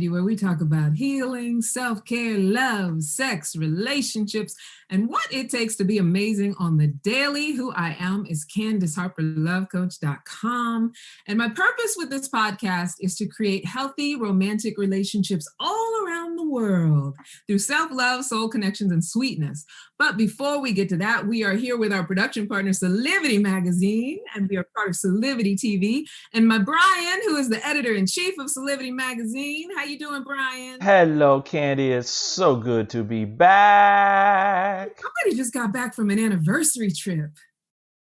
Candy, where we talk about healing, self-care, love, sex, relationships, and what it takes to be amazing on the daily. Who I am is Candice Harper, lovecoach.com. And my purpose with this podcast is to create healthy romantic relationships all around the world through self-love, soul connections, and sweetness. But before we get to that, we are here with our production partner, Solivity Magazine, and we are part of Solivity TV. And my Brian, who is the editor-in-chief of Solivity Magazine. How you doing, Brian? Hello, Candy. It's so good to be back. Somebody just got back from an anniversary trip.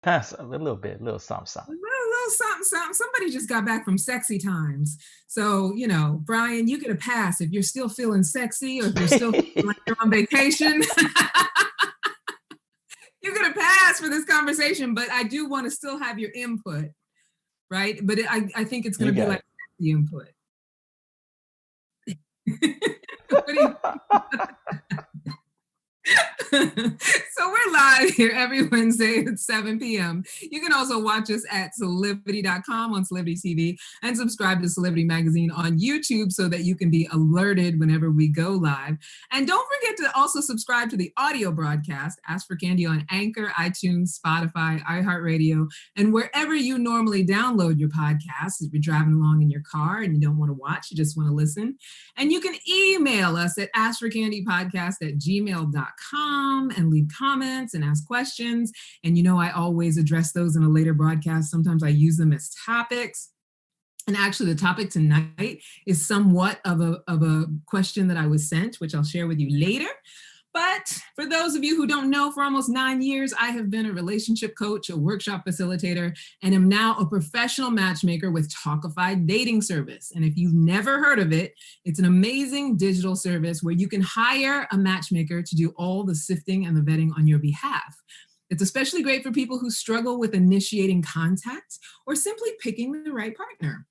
That's a little something. A little something. Somebody just got back from sexy times. So, you know, Brian, you get a pass if you're still feeling sexy or if you're still feeling like you're on vacation. You get a pass for this conversation, but I do want to still have your input, right? But I think it's going to be like the input. What do you So we're live here every Wednesday at 7 p.m. You can also watch us at Solivity.com on Solivity TV and subscribe to Solivity Magazine on YouTube so that you can be alerted whenever we go live. And don't forget to also subscribe to the audio broadcast. Ask for Candy on Anchor, iTunes, Spotify, iHeartRadio, and wherever you normally download your podcasts. If you're driving along in your car and you don't want to watch, you just want to listen. And you can email us at askforcandypodcast@gmail.com and leave comments and ask questions. And you know, I always address those in a later broadcast. Sometimes I use them as topics. And actually the topic tonight is somewhat of a question that I was sent, which I'll share with you later. But for those of you who don't know, for almost 9 years, I have been a relationship coach, a workshop facilitator, and am now a professional matchmaker with Talkified Dating Service. And if you've never heard of it, it's an amazing digital service where you can hire a matchmaker to do all the sifting and the vetting on your behalf. It's especially great for people who struggle with initiating contact or simply picking the right partner.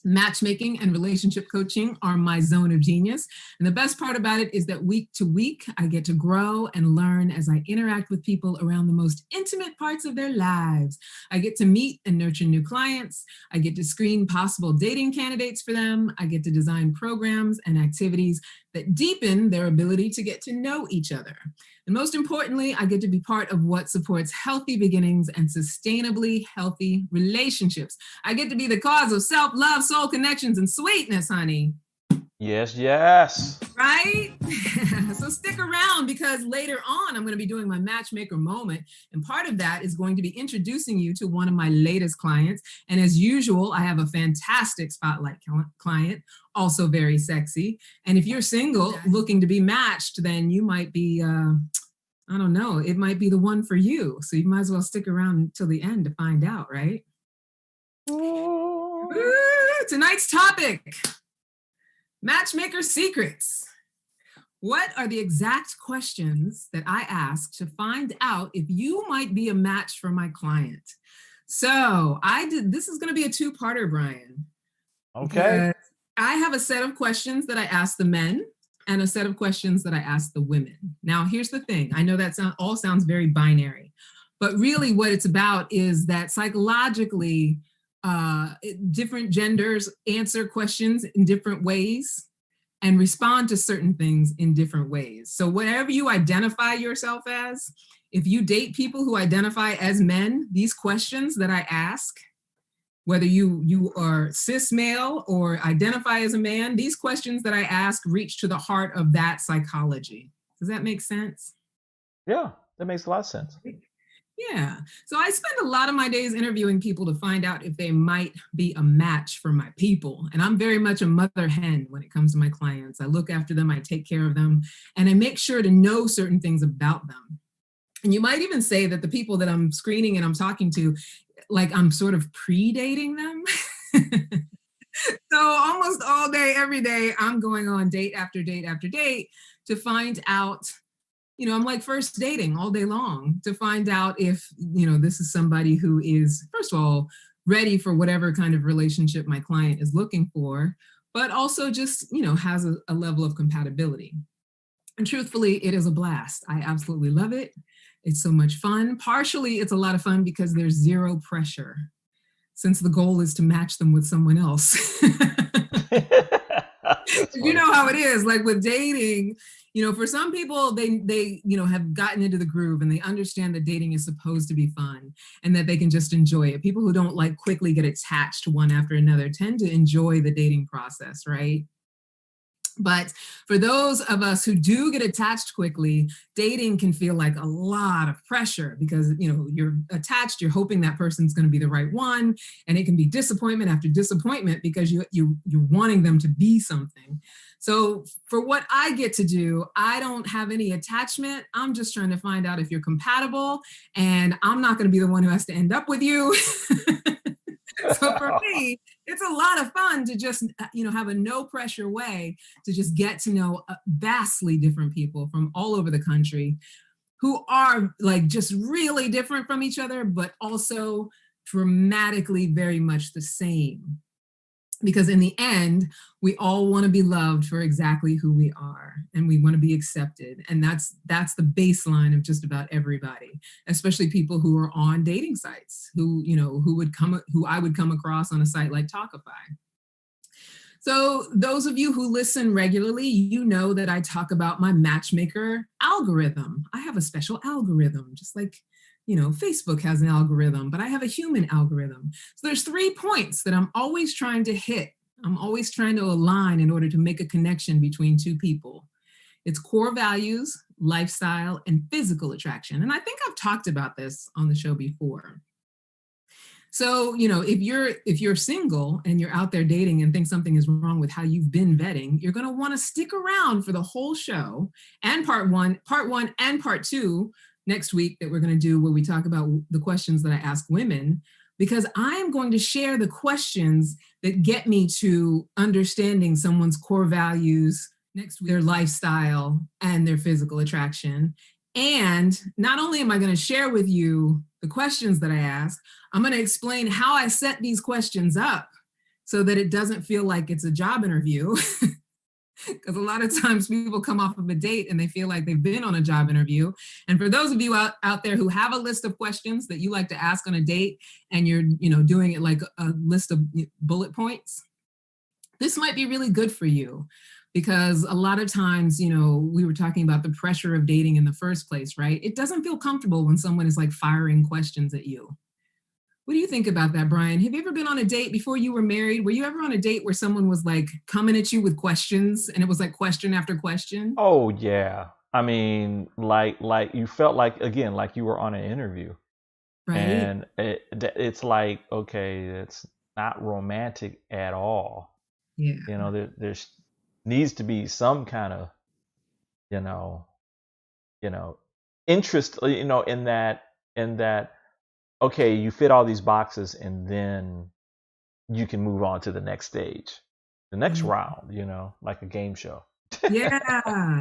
Matchmaking and relationship coaching are my zone of genius. And the best part about it is that week to week, I get to grow and learn as I interact with people around the most intimate parts of their lives. I get to meet and nurture new clients. I get to screen possible dating candidates for them. I get to design programs and activities that deepen their ability to get to know each other. And most importantly, I get to be part of what supports healthy beginnings and sustainably healthy relationships. I get to be the cause of self-love, soul connections, and sweetness, honey. Yes, yes. Right? So stick around because later on, I'm going to be doing my Matchmaker moment. And part of that is going to be introducing you to one of my latest clients. And as usual, I have a fantastic spotlight client, also very sexy. And if you're single looking to be matched, then you might be, I don't know, it might be the one for you. So you might as well stick around until the end to find out, right? Ooh, tonight's topic. Matchmaker Secrets. What are the exact questions that I ask to find out if you might be a match for my client? So this is going to be a two-parter, Brian. Okay. I have a set of questions that I ask the men and a set of questions that I ask the women. Now, here's the thing. I know that all sounds very binary, but really what it's about is that psychologically, different genders answer questions in different ways and respond to certain things in different ways. So whatever you identify yourself as, if you date people who identify as men, these questions that I ask, whether you are cis male or identify as a man, these questions that I ask reach to the heart of that psychology. Does that make sense? Yeah, that makes a lot of sense. Yeah. So I spend a lot of my days interviewing people to find out if they might be a match for my people. And I'm very much a mother hen when it comes to my clients. I look after them, I take care of them, and I make sure to know certain things about them. And you might even say that the people that I'm screening and I'm talking to, like I'm sort of pre-dating them. So almost all day, every day, I'm going on date after date after date to find out, you know, I'm like first dating all day long to find out if, you know, this is somebody who is, first of all, ready for whatever kind of relationship my client is looking for, but also just, you know, has a level of compatibility. And truthfully, it is a blast. I absolutely love it. It's so much fun. Partially, it's a lot of fun because there's zero pressure, since the goal is to match them with someone else. That's You funny. know how it is, like with dating, for some people, they have gotten into the groove and they understand that dating is supposed to be fun and that they can just enjoy it. People who don't like quickly get attached one after another tend to enjoy the dating process, right? But for those of us who do get attached quickly, dating can feel like a lot of pressure because, you're attached, you're hoping that person's going to be the right one. And it can be disappointment after disappointment because you're wanting them to be something. So for what I get to do, I don't have any attachment. I'm just trying to find out if you're compatible, and I'm not going to be the one who has to end up with you. So for me, it's a lot of fun to just, have a no pressure way to just get to know vastly different people from all over the country who are like just really different from each other, but also dramatically very much the same. Because in the end, we all want to be loved for exactly who we are, and we want to be accepted. And that's the baseline of just about everybody, especially people who are on dating sites, who I would come across on a site like Talkify. So those of you who listen regularly, you know that I talk about my matchmaker algorithm. I have a special algorithm, just like Facebook has an algorithm, but I have a human algorithm. So there's 3 points that I'm always trying to hit. I'm always trying to align in order to make a connection between two people. It's core values, lifestyle, and physical attraction. And I think I've talked about this on the show before. So, if you're single and you're out there dating and think something is wrong with how you've been vetting, you're going to want to stick around for the whole show and part one and part two next week that we're going to do, where we talk about the questions that I ask women, because I am going to share the questions that get me to understanding someone's core values, next week, their lifestyle, and their physical attraction. And not only am I going to share with you the questions that I ask, I'm going to explain how I set these questions up so that it doesn't feel like it's a job interview. Because a lot of times people come off of a date and they feel like they've been on a job interview. And for those of you out there who have a list of questions that you like to ask on a date, and you're doing it like a list of bullet points, this might be really good for you. Because a lot of times, we were talking about the pressure of dating in the first place, right? It doesn't feel comfortable when someone is like firing questions at you. What do you think about that, Brian? Have you ever been on a date before you were married? Were you ever on a date where someone was like coming at you with questions and it was like question after question? Oh yeah. I mean, like you felt like, again, like you were on an interview, Right? and it's like, okay, it's not romantic at all. Yeah. There's needs to be some kind of, you know, interest, in that, okay, you fit all these boxes, and then you can move on to the next stage, the next Yeah. round, like a game show. Yeah.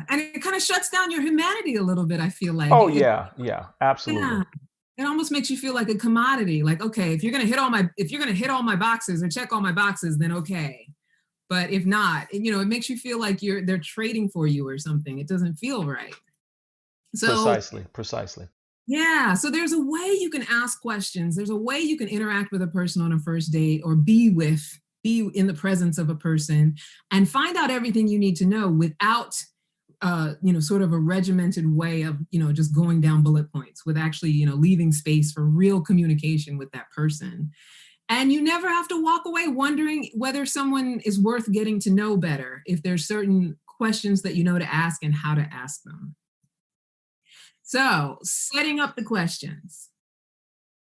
And it kind of shuts down your humanity a little bit, I feel like. Oh yeah, yeah, absolutely. Yeah. It almost makes you feel like a commodity. Like, okay, if you're gonna hit all my boxes or check all my boxes, then okay. But if not, it makes you feel like they're trading for you or something. It doesn't feel right. So Precisely. yeah, so there's a way you can ask questions. There's a way you can interact with a person on a first date, or be in the presence of a person and find out everything you need to know without sort of a regimented way of, just going down bullet points, with actually, leaving space for real communication with that person. And you never have to walk away wondering whether someone is worth getting to know better, if there's certain questions that you know to ask and how to ask them. So, setting up the questions.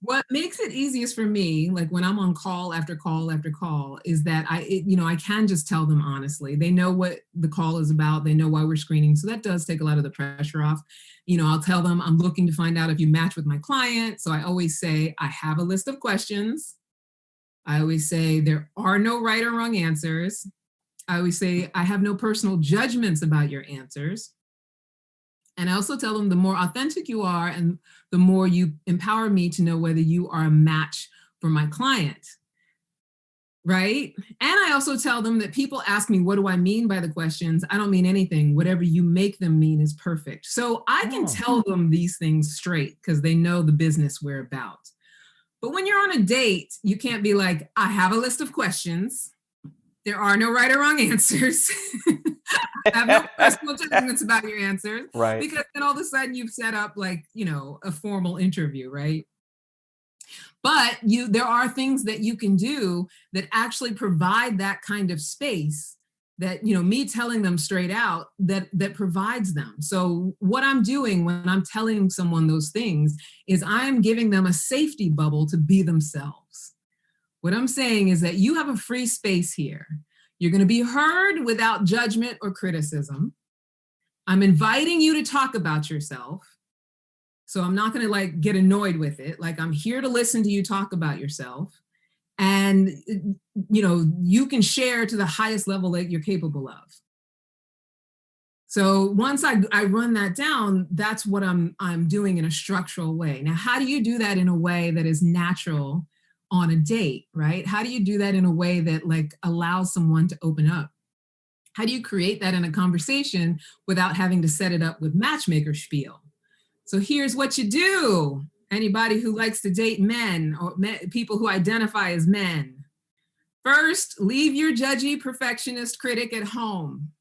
What makes it easiest for me, like when I'm on call after call after call, is that I can just tell them honestly. They know what the call is about. They know why we're screening. So that does take a lot of the pressure off. I'll tell them I'm looking to find out if you match with my client. So I always say, I have a list of questions. I always say there are no right or wrong answers. I always say I have no personal judgments about your answers. And I also tell them the more authentic you are and the more you empower me to know whether you are a match for my client. Right? And I also tell them that people ask me, what do I mean by the questions? I don't mean anything. Whatever you make them mean is perfect. So I can tell them these things straight because they know the business we're about. But when you're on a date, you can't be like, I have a list of questions. There are no right or wrong answers. I have no personal judgments about your answers. Right. Because then all of a sudden you've set up like, a formal interview, right? But there are things that you can do that actually provide that kind of space that, me telling them straight out that provides them. So what I'm doing when I'm telling someone those things is I'm giving them a safety bubble to be themselves. What I'm saying is that you have a free space here. You're going to be heard without judgment or criticism. I'm inviting you to talk about yourself. So I'm not going to like get annoyed with it. Like, I'm here to listen to you talk about yourself. And, you can share to the highest level that you're capable of. So once I run that down, that's what I'm doing in a structural way. Now, how do you do that in a way that is natural on a date, right? How do you do that in a way that like allows someone to open up? How do you create that in a conversation without having to set it up with matchmaker spiel? So here's what you do. Anybody who likes to date men or people who identify as men. First, leave your judgy perfectionist critic at home.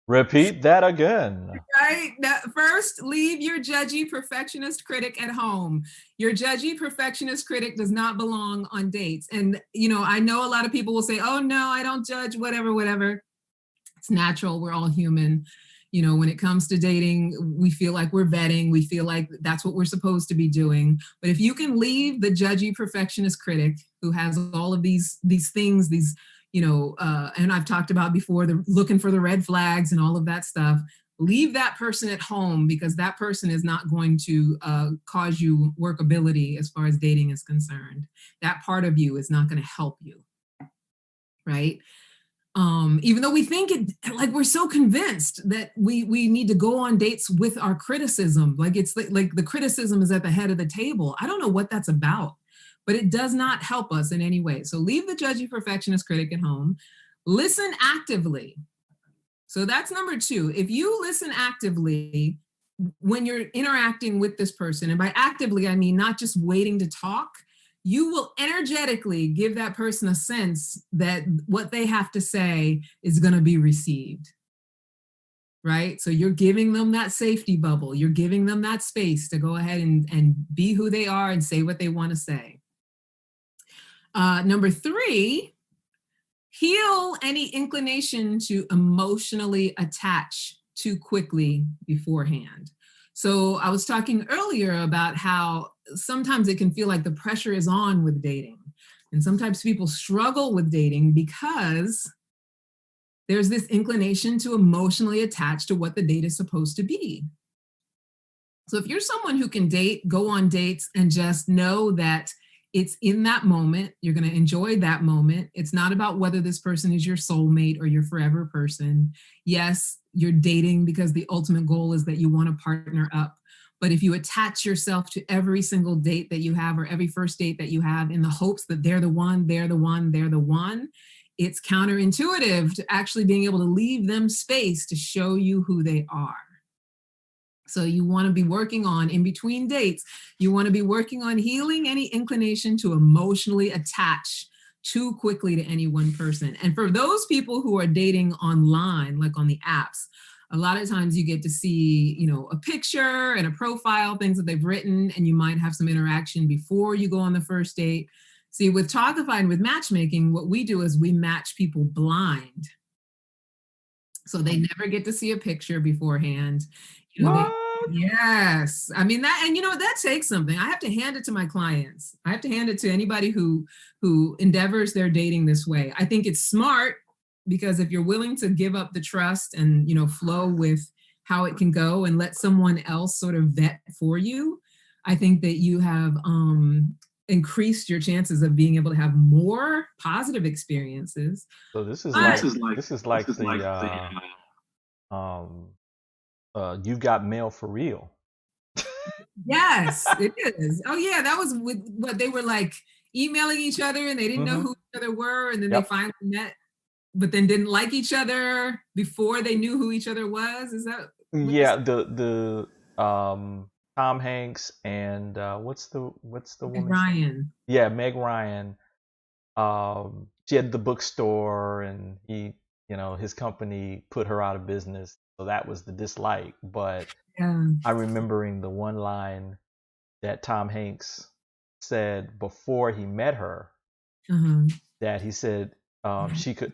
Repeat that again. Right? First, leave your judgy perfectionist critic at home. Your judgy perfectionist critic does not belong on dates. And, I know a lot of people will say, oh, no, I don't judge, whatever. It's natural. We're all human. When it comes to dating, we feel like we're vetting. We feel like that's what we're supposed to be doing. But if you can leave the judgy perfectionist critic who has all of these things, and I've talked about before, the looking for the red flags and all of that stuff, leave that person at home, because that person is not going to cause you workability as far as dating is concerned. That part of you is not going to help you, right? Even though we think it, like we're so convinced that we need to go on dates with our criticism, like it's like the criticism is at the head of the table. I don't know what that's about, but it does not help us in any way. So leave the judgy perfectionist critic at home. Listen actively. So that's number 2. If you listen actively when you're interacting with this person, and by actively, I mean not just waiting to talk, you will energetically give that person a sense that what they have to say is going to be received, right? So you're giving them that safety bubble. You're giving them that space to go ahead and be who they are and say what they want to say. Number 3, heal any inclination to emotionally attach too quickly beforehand. So I was talking earlier about how sometimes it can feel like the pressure is on with dating. And sometimes people struggle with dating because there's this inclination to emotionally attach to what the date is supposed to be. So if you're someone who can date, go on dates, and just know that it's in that moment, you're going to enjoy that moment. It's not about whether this person is your soulmate or your forever person. Yes, you're dating because the ultimate goal is that you want to partner up. But if you attach yourself to every single date that you have or every first date that you have in the hopes that they're the one, it's counterintuitive to actually being able to leave them space to show you who they are. So you want to be working on, in between dates, you want to be working on healing any inclination to emotionally attach too quickly to any one person. And for those people who are dating online, like on the apps, a lot of times you get to see, a picture and a profile, things that they've written, and you might have some interaction before you go on the first date. See, with Talkify and with matchmaking, what we do is we match people blind. So they never get to see a picture beforehand. Yes. I mean, that, and that takes something. I have to hand it to my clients. I have to hand it to anybody who endeavors their dating this way. I think it's smart, because if you're willing to give up the trust and, flow with how it can go and let someone else sort of vet for you, I think that you have increased your chances of being able to have more positive experiences. So this is like the you got mail for real. Yes, it is. Oh yeah, that was with what they were like emailing each other and they didn't know who each other were, and then they finally met, but then didn't like each other before they knew who each other was. Is that? Yeah, the Tom Hanks and what's the Meg woman's name? Ryan. Yeah, Meg Ryan. She had the bookstore, and his company put her out of business, so that was the dislike. But Yeah. I'm remembering the one line that Tom Hanks said before he met her, Uh-huh. that he said she could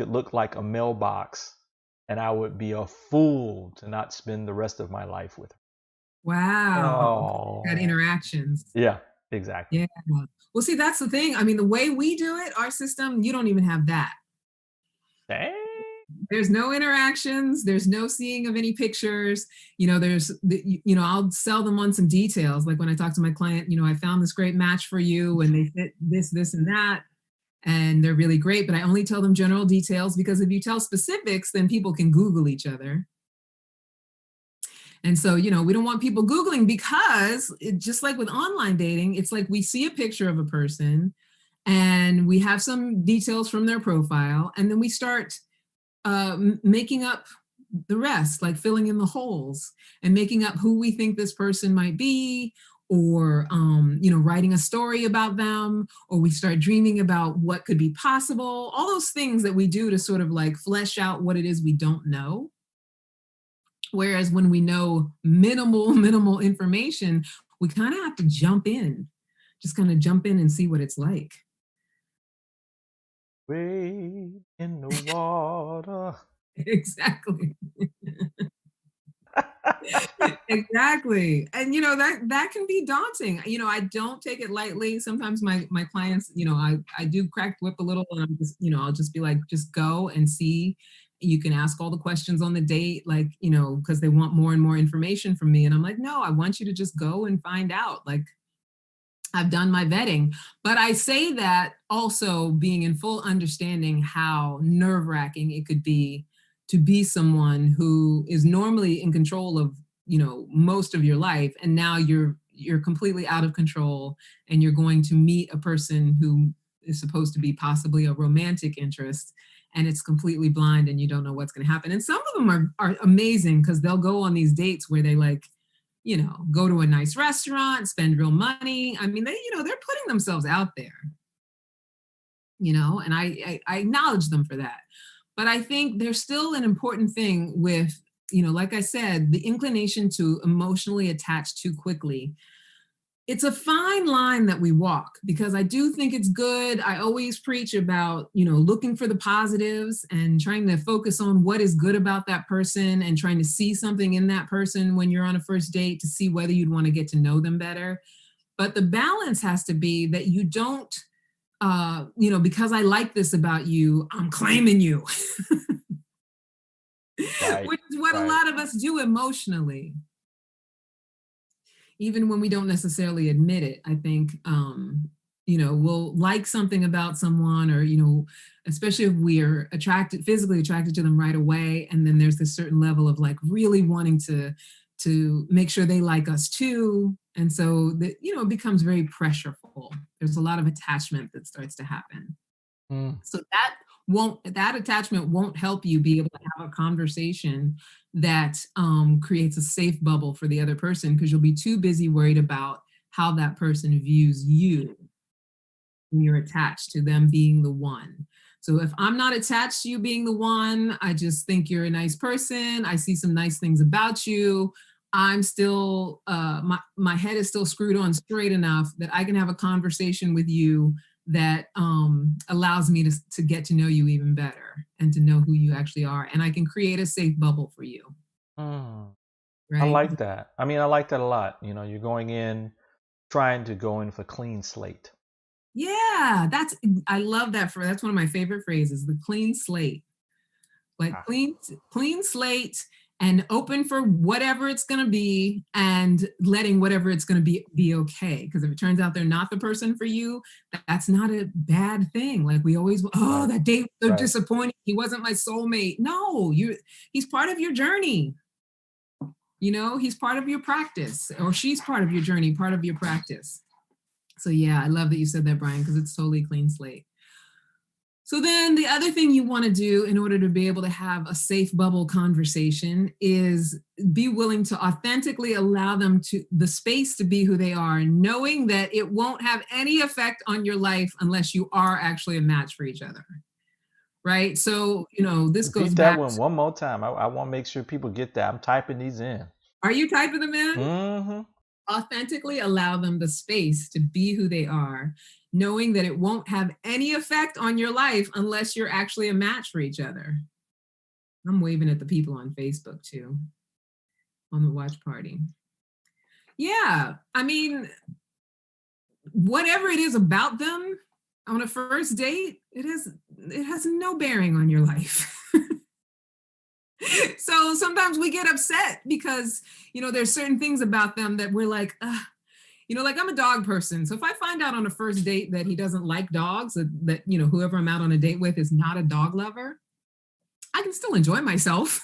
look like a mailbox, and I would be a fool to not spend the rest of my life with her. Wow. Had Oh, interactions. yeah, exactly. Yeah. Well, see, that's the thing. I mean, the way we do it, our system, you don't even have that. Dang. There's no interactions. There's no seeing of any pictures. I'll sell them on some details. Like when I talk to my client, I found this great match for you and they fit this, and that. And they're really great, but I only tell them general details because if you tell specifics, then people can Google each other. And so, we don't want people Googling because just like with online dating, it's like we see a picture of a person and we have some details from their profile, and then we start making up the rest, like filling in the holes and making up who we think this person might be, or writing a story about them, or we start dreaming about what could be possible, all those things that we do to sort of like flesh out what it is we don't know. Whereas when we know minimal information, we kind of have to just kind of jump in and see what it's like. Wade in the water. Exactly. Exactly. And that can be daunting. I don't take it lightly. Sometimes my clients, I do crack the whip a little, and I'm just, I'll just be like, just go and see. You can ask all the questions on the date, like, because they want more and more information from me. And I'm like, no, I want you to just go and find out. Like, I've done my vetting. But I say that also being in full understanding how nerve-wracking it could be to be someone who is normally in control of, most of your life, and now you're completely out of control, and you're going to meet a person who is supposed to be possibly a romantic interest, and it's completely blind and you don't know what's going to happen. And some of them are amazing because they'll go on these dates where they like, go to a nice restaurant, spend real money. I mean, they're putting themselves out there, and I acknowledge them for that. But I think there's still an important thing with, like I said, the inclination to emotionally attach too quickly. It's a fine line that we walk, because I do think it's good. I always preach about, looking for the positives and trying to focus on what is good about that person and trying to see something in that person when you're on a first date to see whether you'd want to get to know them better. But the balance has to be that you don't, because I like this about you, I'm claiming you, Right, which is what a right. lot of us do emotionally, even when we don't necessarily admit it. I think, we'll like something about someone, or, especially if we are physically attracted to them right away. And then there's this certain level of like really wanting to make sure they like us too. And so that, it becomes very pressureful. There's a lot of attachment that starts to happen. Mm. So that attachment won't help you be able to have a conversation that creates a safe bubble for the other person, because you'll be too busy worried about how that person views you when you're attached to them being the one. So if I'm not attached to you being the one, I just think you're a nice person, I see some nice things about you, I'm still, my head is still screwed on straight enough that I can have a conversation with you that allows me to get to know you even better and to know who you actually are. And I can create a safe bubble for you, Mm. I right? like that. I mean, I like that a lot. You're going in, trying to go in for clean slate. Yeah, I love that. That's one of my favorite phrases, the clean slate. Like Ah, clean slate, and open for whatever it's going to be, and letting whatever it's going to be okay. Because if it turns out they're not the person for you, that's not a bad thing. Like we always, oh, right, that date was so right. disappointing, he wasn't my soulmate. No, he's part of your journey. He's part of your practice, or she's part of your journey, part of your practice. So yeah, I love that you said that, Brian, because it's totally clean slate. So then the other thing you want to do in order to be able to have a safe bubble conversation is be willing to authentically allow them to the space to be who they are, knowing that it won't have any effect on your life unless you are actually a match for each other. Right? So, this goes Repeat that back one more time. I want to make sure people get that. I'm typing these in. are you typing them in? Mm-hmm. Authentically allow them the space to be who they are, knowing that it won't have any effect on your life unless you're actually a match for each other. I'm waving at the people on Facebook too, on the watch party. Yeah, I mean, whatever it is about them on a first date, it has no bearing on your life. So sometimes we get upset because, there's certain things about them that we're like, like I'm a dog person. So if I find out on a first date that he doesn't like dogs, that whoever I'm out on a date with is not a dog lover, I can still enjoy myself.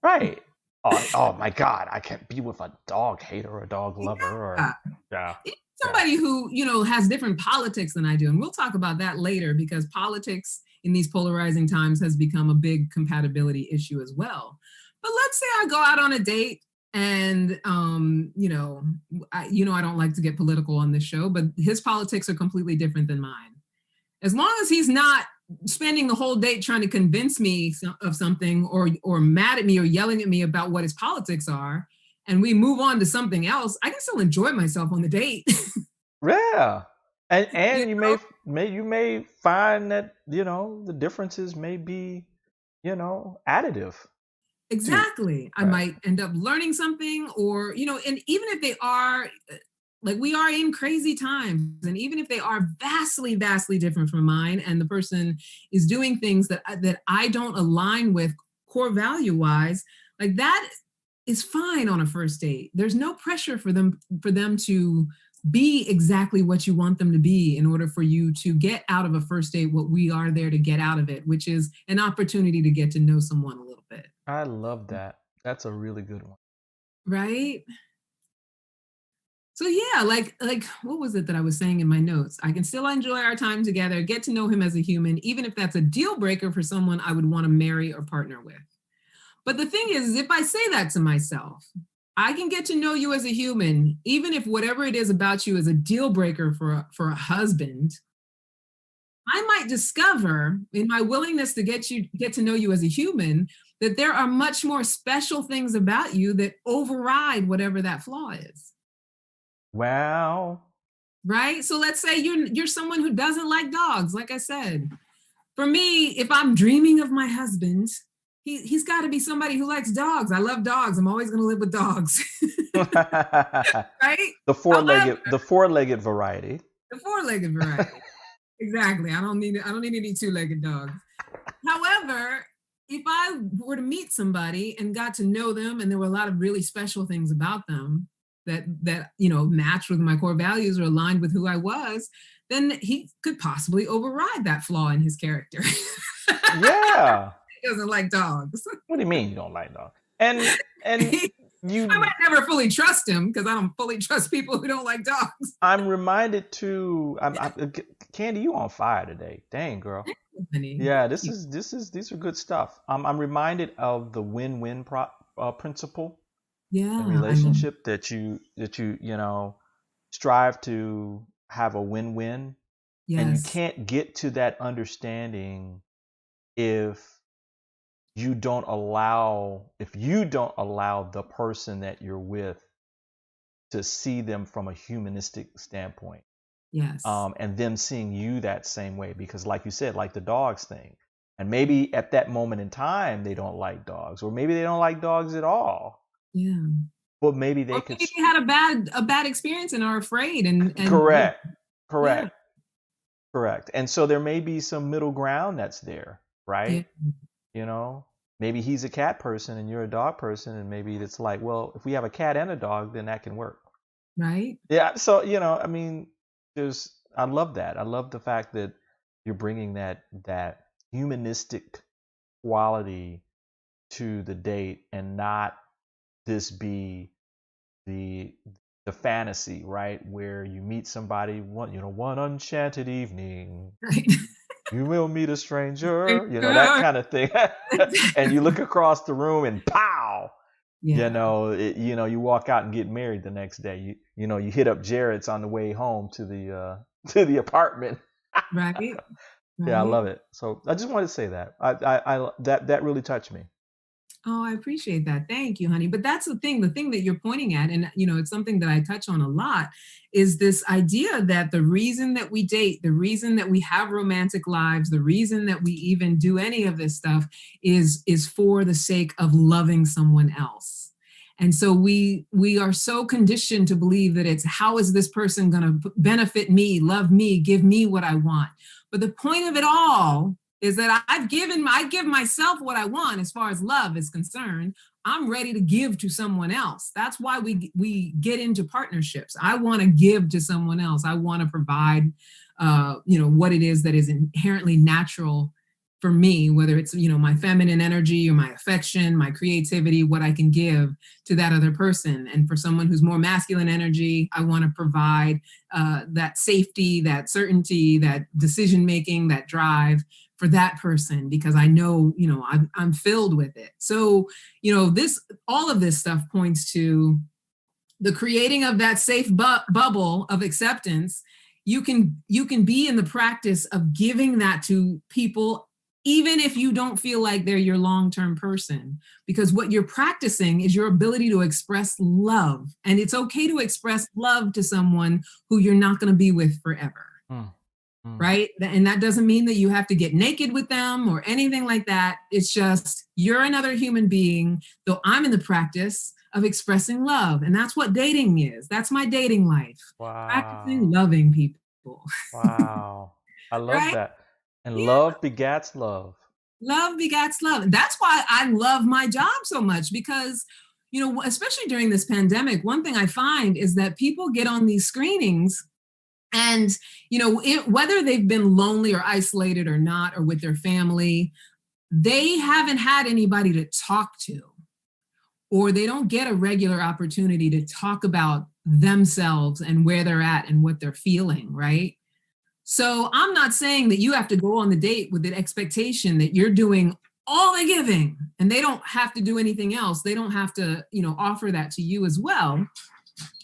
Right? Right. Oh my God, I can't be with a dog hater or a dog lover or Yeah. yeah. Somebody who, has different politics than I do. And we'll talk about that later because politics in these polarizing times has become a big compatibility issue as well. But let's say I go out on a date and, I don't like to get political on this show, but his politics are completely different than mine. As long as he's not spending the whole date trying to convince me of something or mad at me or yelling at me about what his politics are, and we move on to something else, I can still enjoy myself on the date. Yeah. You And you know? may find that, the differences may be, additive to Exactly. I right. might end up learning something or, and even if they are like we are in crazy times, and even if they are vastly, vastly different from mine, and the person is doing things that I don't align with core value wise, like that is fine on a first date. There's no pressure for them to be exactly what you want them to be in order for you to get out of a first date what we are there to get out of it, which is an opportunity to get to know someone a little bit. I love that. That's a really good one. Right? So yeah, like what was it that I was saying in my notes? I can still enjoy our time together, get to know him as a human, even if that's a deal breaker for someone I would want to marry or partner with. But the thing is, if I say that to myself, I can get to know you as a human, even if whatever it is about you is a deal breaker for a husband. I might discover in my willingness to get to know you as a human that there are much more special things about you that override whatever that flaw is. Wow. Right? So let's say you're someone who doesn't like dogs, like I said. For me, if I'm dreaming of my husband, he's got to be somebody who likes dogs. I love dogs. I'm always going to live with dogs. Right? However, The four-legged variety. the four-legged variety. Exactly. I don't need any two-legged dogs. However, if I were to meet somebody and got to know them and there were a lot of really special things about them that matched with my core values or aligned with who I was, then he could possibly override that flaw in his character. Yeah. He doesn't like dogs. What do you mean you don't like dogs? And I you might never fully trust him because I don't fully trust people who don't like dogs. I'm reminded too. Candy, you on fire today. Dang, girl. Honey. Yeah, these are good stuff. I'm reminded of the win-win principle in Yeah, I love it. relationship that you strive to have a win-win, and you Yes. can't get to that understanding if if you don't allow the person that you're with to see them from a humanistic standpoint, Yes. and them seeing you that same way. Because, like you said, like the dogs thing, and maybe at that moment in time they don't like dogs, or maybe they don't like dogs at all. Yeah. But maybe they Or could. maybe they had a bad experience and are afraid and Correct, yeah. correct, correct. And so there may be some middle ground that's there, Yeah. right? You know, maybe he's a cat person and you're a dog person, and maybe it's like, well, if we have a cat and a dog, then that can work. Right? Yeah. So, I mean, I love that. I love the fact that you're bringing that humanistic quality to the date, and not this be the the fantasy, right? Where you meet somebody one enchanted evening, Right. you will meet a stranger, that kind of thing. And you look across the room and pow, Yeah. you walk out and get married the next day. You hit up Jared's on the way home to the to the apartment. Right. Yeah, I Right. love it. So I just wanted to say that. That really touched me. Oh, I appreciate that. Thank you, honey. But that's the thing that you're pointing at, and it's something that I touch on a lot, is this idea that the reason that we date, the reason that we have romantic lives, the reason that we even do any of this stuff is for the sake of loving someone else. And so we are so conditioned to believe that it's how is this person going to benefit me, love me, give me what I want. But the point of it all is that I give myself what I want as far as love is concerned. I'm ready to give to someone else. That's why we get into partnerships. I want to give to someone else. I want to provide, what it is that is inherently natural for me, whether it's, my feminine energy or my affection, my creativity, what I can give to that other person. And for someone who's more masculine energy, I want to provide that safety, that certainty, that decision-making, that drive for that person, because I know, I'm filled with it. So, all of this stuff points to the creating of that safe bubble of acceptance. You can be in the practice of giving that to people, even if you don't feel like they're your long-term person, because what you're practicing is your ability to express love. And it's okay to express love to someone who you're not going to be with forever. Mm, mm. Right? And that doesn't mean that you have to get naked with them or anything like that. It's just you're another human being, though I'm in the practice of expressing love. And that's what dating is. That's my dating life. Practicing Wow. loving people. Wow. I love Right? that. And Yeah. love begats love. Love begats love. That's why I love my job so much, because, especially during this pandemic, one thing I find is that people get on these screenings and, whether they've been lonely or isolated or not, or with their family, they haven't had anybody to talk to, or they don't get a regular opportunity to talk about themselves and where they're at and what they're feeling, right? So I'm not saying that you have to go on the date with the expectation that you're doing all the giving and they don't have to do anything else. They don't have to, offer that to you as well.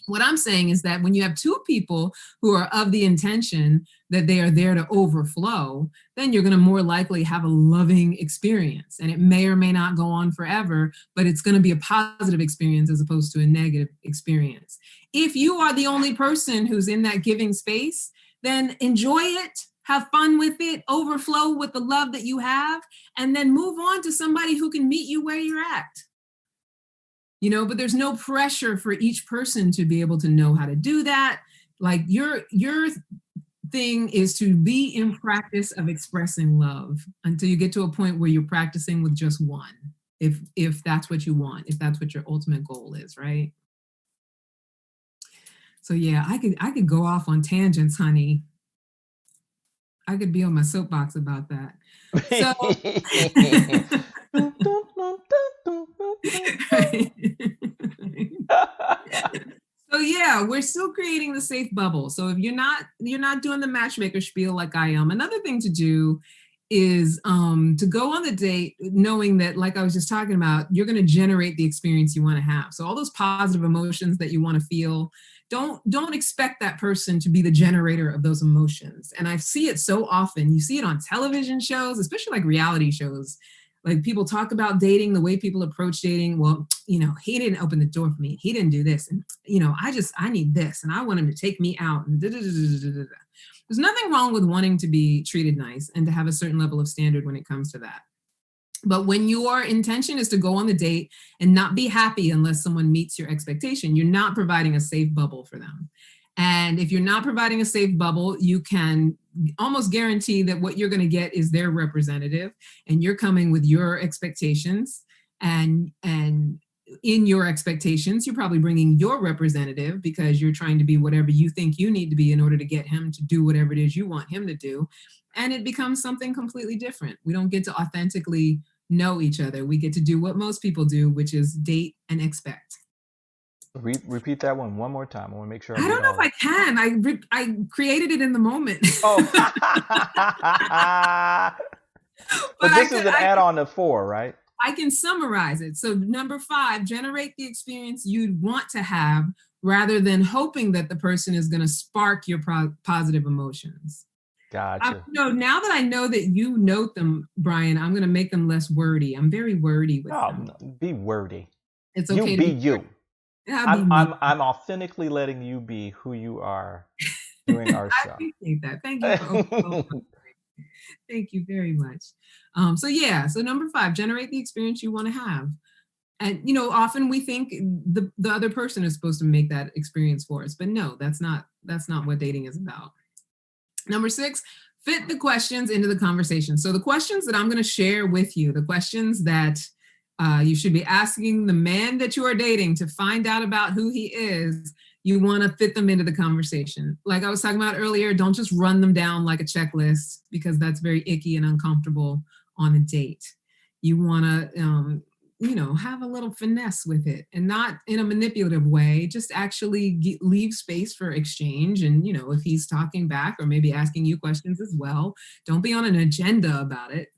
What I'm saying is that when you have two people who are of the intention that they are there to overflow, then you're going to more likely have a loving experience. And it may or may not go on forever, but it's going to be a positive experience as opposed to a negative experience. If you are the only person who's in that giving space, then enjoy it, have fun with it, overflow with the love that you have, and then move on to somebody who can meet you where you're at. But there's no pressure for each person to be able to know how to do that. Like your thing is to be in practice of expressing love until you get to a point where you're practicing with just one, if that's what you want, if that's what your ultimate goal is, right? So yeah, I could go off on tangents, honey. I could be on my soapbox about that. So So yeah, we're still creating the safe bubble. So if you're not doing the matchmaker spiel like I am, another thing to do is to go on the date knowing that, like I was just talking about, you're going to generate the experience you want to have. So all those positive emotions that you want to feel, don't expect that person to be the generator of those emotions. And I see it so often. You see it on television shows, especially like reality shows. Like people talk about dating, the way people approach dating. Well, he didn't open the door for me. He didn't do this. And, I need this. And I want him to take me out. And There's nothing wrong with wanting to be treated nice and to have a certain level of standard when it comes to that. But when your intention is to go on the date and not be happy unless someone meets your expectation, you're not providing a safe bubble for them. And if you're not providing a safe bubble, you can almost guarantee that what you're going to get is their representative, and you're coming with your expectations. And in your expectations, you're probably bringing your representative because you're trying to be whatever you think you need to be in order to get him to do whatever it is you want him to do. And it becomes something completely different. We don't get to authentically know each other. We get to do what most people do, which is date and expect. Repeat that one more time. I want to make sure I I get don't know all if of I it. can. I created it in the moment. Oh, But but this is an add-on to 4, right? I can summarize it. So number 5, generate the experience you'd want to have rather than hoping that the person is going to spark your positive emotions. Gotcha. Now that I know that you note them, Brian, I'm going to make them less wordy. I'm very wordy with them. No, be wordy. It's You okay be to be you. I'll be me. I'm authentically letting you be who you are during our I show. appreciate that. Thank you for thank you very much. So number 5, generate the experience you want to have. And often we think the other person is supposed to make that experience for us, but no, that's not what dating is about. Number 6, fit the questions into the conversation. So the questions that I'm going to share with you, the questions that you should be asking the man that you are dating to find out about who he is, you want to fit them into the conversation. Like I was talking about earlier, don't just run them down like a checklist, because that's very icky and uncomfortable on a date. You want to, have a little finesse with it, and not in a manipulative way, just actually leave space for exchange. And, if he's talking back or maybe asking you questions as well, don't be on an agenda about it.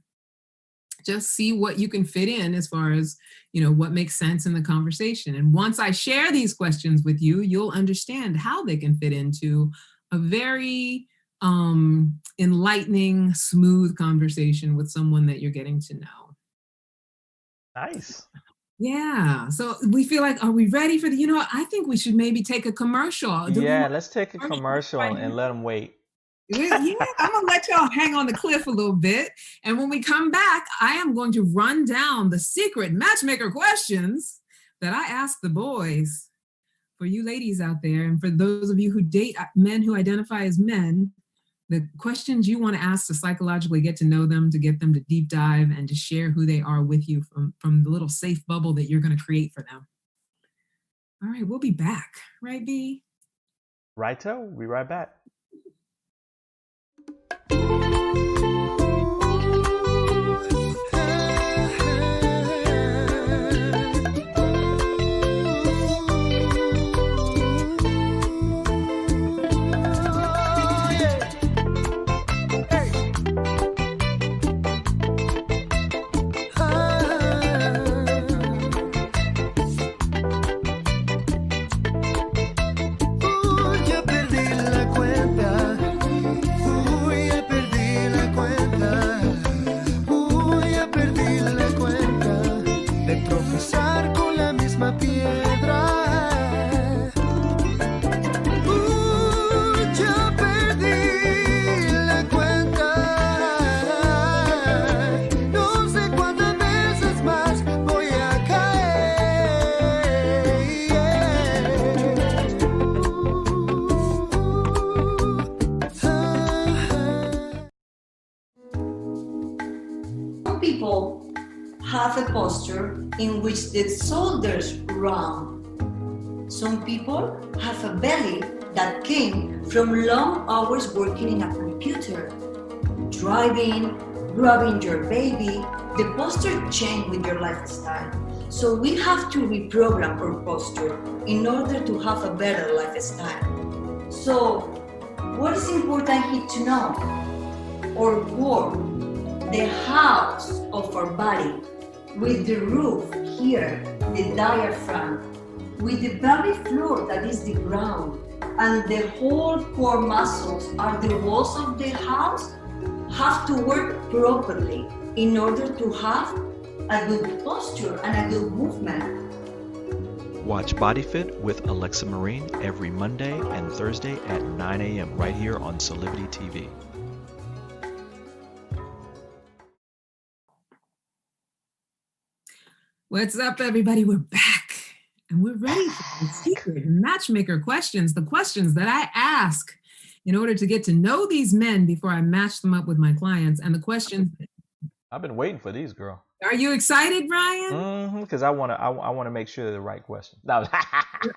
Just see what you can fit in as far as, what makes sense in the conversation. And once I share these questions with you, you'll understand how they can fit into a very enlightening, smooth conversation with someone that you're getting to know. Nice. Yeah. So we feel like, are we ready for I think we should maybe take a commercial. Yeah, let's take a commercial and let them wait. Yeah, I'm gonna let y'all hang on the cliff a little bit. And when we come back, I am going to run down the secret matchmaker questions that I ask the boys. For you ladies out there, and for those of you who date men who identify as men, the questions you want to ask to psychologically get to know them, to get them to deep dive and to share who they are with you from the little safe bubble that you're going to create for them. All right, we'll be back. Right, B? Righto, we'll be right back. People have a posture in which the shoulders round. Some people have a belly that came from long hours working in a computer. Driving, grabbing your baby, the posture changes with your lifestyle. So we have to reprogram our posture in order to have a better lifestyle. So what is important here to know? Our work, the house of our body, with the roof here, the diaphragm, with the belly floor that is the ground, and the whole core muscles are the walls of the house, have to work properly in order to have a good posture and a good movement. Watch Body Fit with Alexa Marine every Monday and Thursday at 9 a.m. right here on Celebrity TV. What's up, everybody? We're back, and we're ready for the secret matchmaker questions, the questions that I ask in order to get to know these men before I match them up with my clients, and the questions. I've been waiting for these, girl. Are you excited, Brian? Because I want to make sure they're the right questions. No.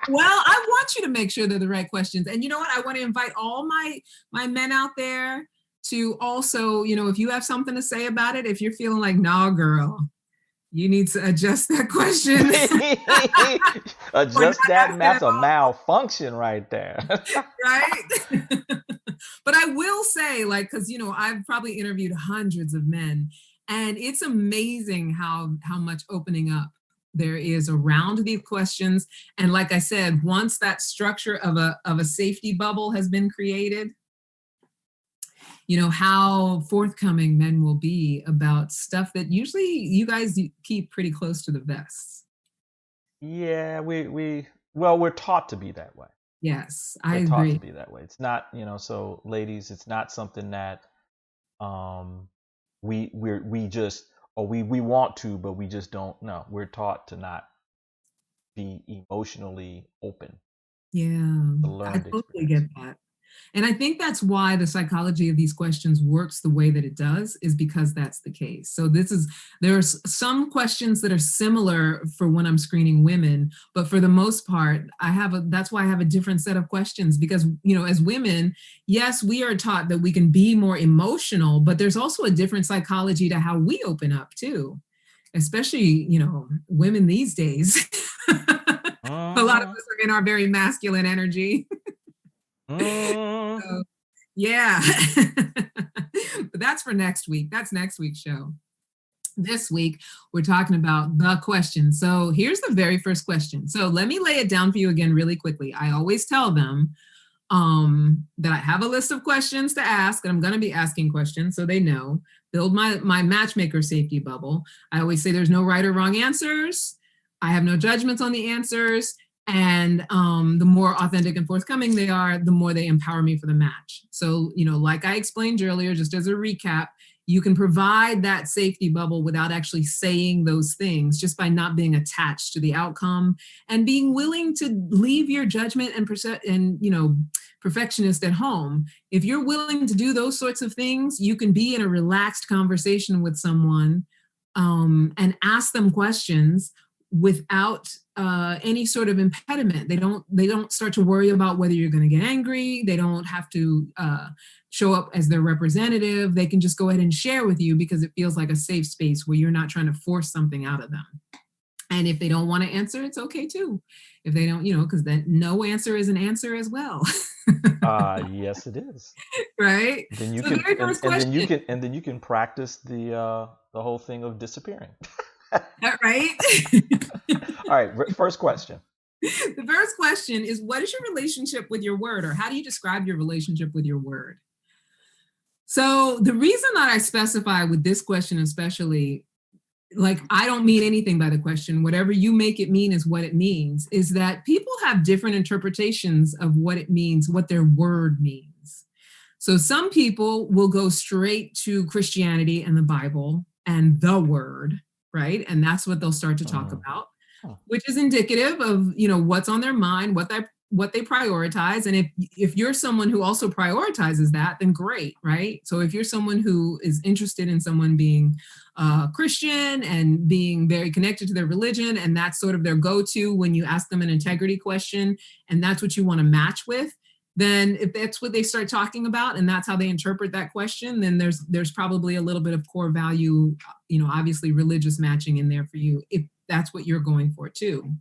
Well, I want you to make sure they're the right questions, and you know what? I want to invite all my men out there to also, if you have something to say about it, if you're feeling like, nah, girl, You need to adjust that question. Adjust that. That's a malfunction right there. Right? But I will say, like, because, I've probably interviewed hundreds of men, and it's amazing how much opening up there is around these questions. And like I said, once that structure of a safety bubble has been created, how forthcoming men will be about stuff that usually you guys keep pretty close to the vest. Yeah, we're taught to be that way. Yes, I We're agree. taught to be that way. It's not, so ladies, it's not something that we want to, but we just don't know. We're taught to not be emotionally open. Yeah, I totally get that. And I think that's why the psychology of these questions works the way that it does, is because that's the case. So there's some questions that are similar for when I'm screening women, but for the most part, that's why I have a different set of questions, because, as women, yes, we are taught that we can be more emotional, but there's also a different psychology to how we open up too, especially, women these days. A lot of us are in our very masculine energy. So, yeah. But that's for next week. That's next week's show. This week, we're talking about the question. So here's the very first question. So let me lay it down for you again really quickly. I always tell them that I have a list of questions to ask, and I'm going to be asking questions so they know. Build my matchmaker safety bubble. I always say there's no right or wrong answers. I have no judgments on the answers. And the more authentic and forthcoming they are, the more they empower me for the match. So, like I explained earlier, just as a recap, you can provide that safety bubble without actually saying those things, just by not being attached to the outcome and being willing to leave your judgment and perfectionist at home. If you're willing to do those sorts of things, you can be in a relaxed conversation with someone and ask them questions without any sort of impediment. They don't start to worry about whether you're going to get angry. They don't have to show up as their representative. They can just go ahead and share with you because it feels like a safe space where you're not trying to force something out of them. And if they don't want to answer, it's okay too. If they don't, because then no answer is an answer as well. Yes, it is. Right. Then you so can, and then you can practice the whole thing of disappearing. Right. All right. First question. The first question is, what is your relationship with your word, or how do you describe your relationship with your word? So the reason that I specify with this question, especially, like, I don't mean anything by the question, whatever you make it mean is what it means, is that people have different interpretations of what it means, what their word means. So some people will go straight to Christianity and the Bible and the word, right? And that's what they'll start to talk about, which is indicative of, what's on their mind, what they prioritize. And if you're someone who also prioritizes that, then great, right? So if you're someone who is interested in someone being Christian and being very connected to their religion, and that's sort of their go-to when you ask them an integrity question, and that's what you want to match with, then if that's what they start talking about and that's how they interpret that question, then there's probably a little bit of core value, obviously religious matching in there for you, if that's what you're going for too.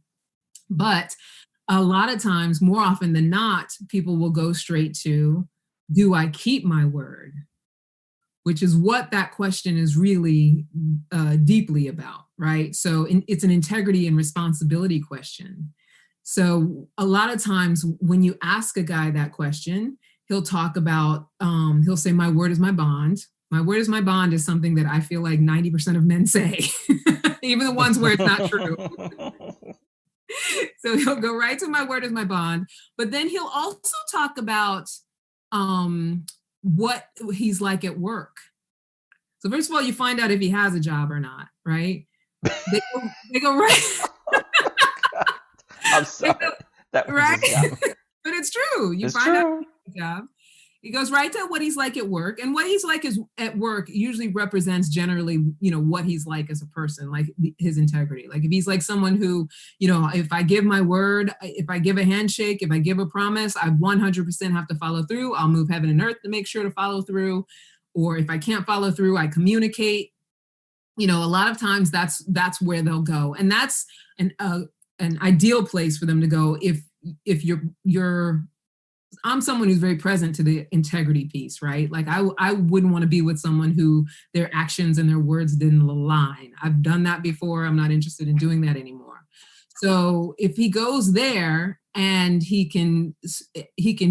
But a lot of times, more often than not, people will go straight to, do I keep my word? Which is what that question is really deeply about, right? So it's an integrity and responsibility question. So a lot of times when you ask a guy that question, he'll talk about, he'll say, my word is my bond. My word is my bond is something that I feel like 90% of men say, even the ones where it's not true. So he'll go right to my word is my bond, but then he'll also talk about what he's like at work. So first of all, you find out if he has a job or not, right? They go right. I'm sorry. Right? But it's true. You find out his job. He goes right to what he's like at work. And what he's like at work usually represents generally, what he's like as a person, like his integrity. Like if he's like someone who, if I give my word, if I give a handshake, if I give a promise, I 100% have to follow through. I'll move heaven and earth to make sure to follow through. Or if I can't follow through, I communicate. a lot of times that's where they'll go. And that's an ideal place for them to go if you're I'm someone who's very present to the integrity piece, right? Like I wouldn't want to be with someone who their actions and their words didn't align. I've done that before. I'm not interested in doing that anymore. So if he goes there and he can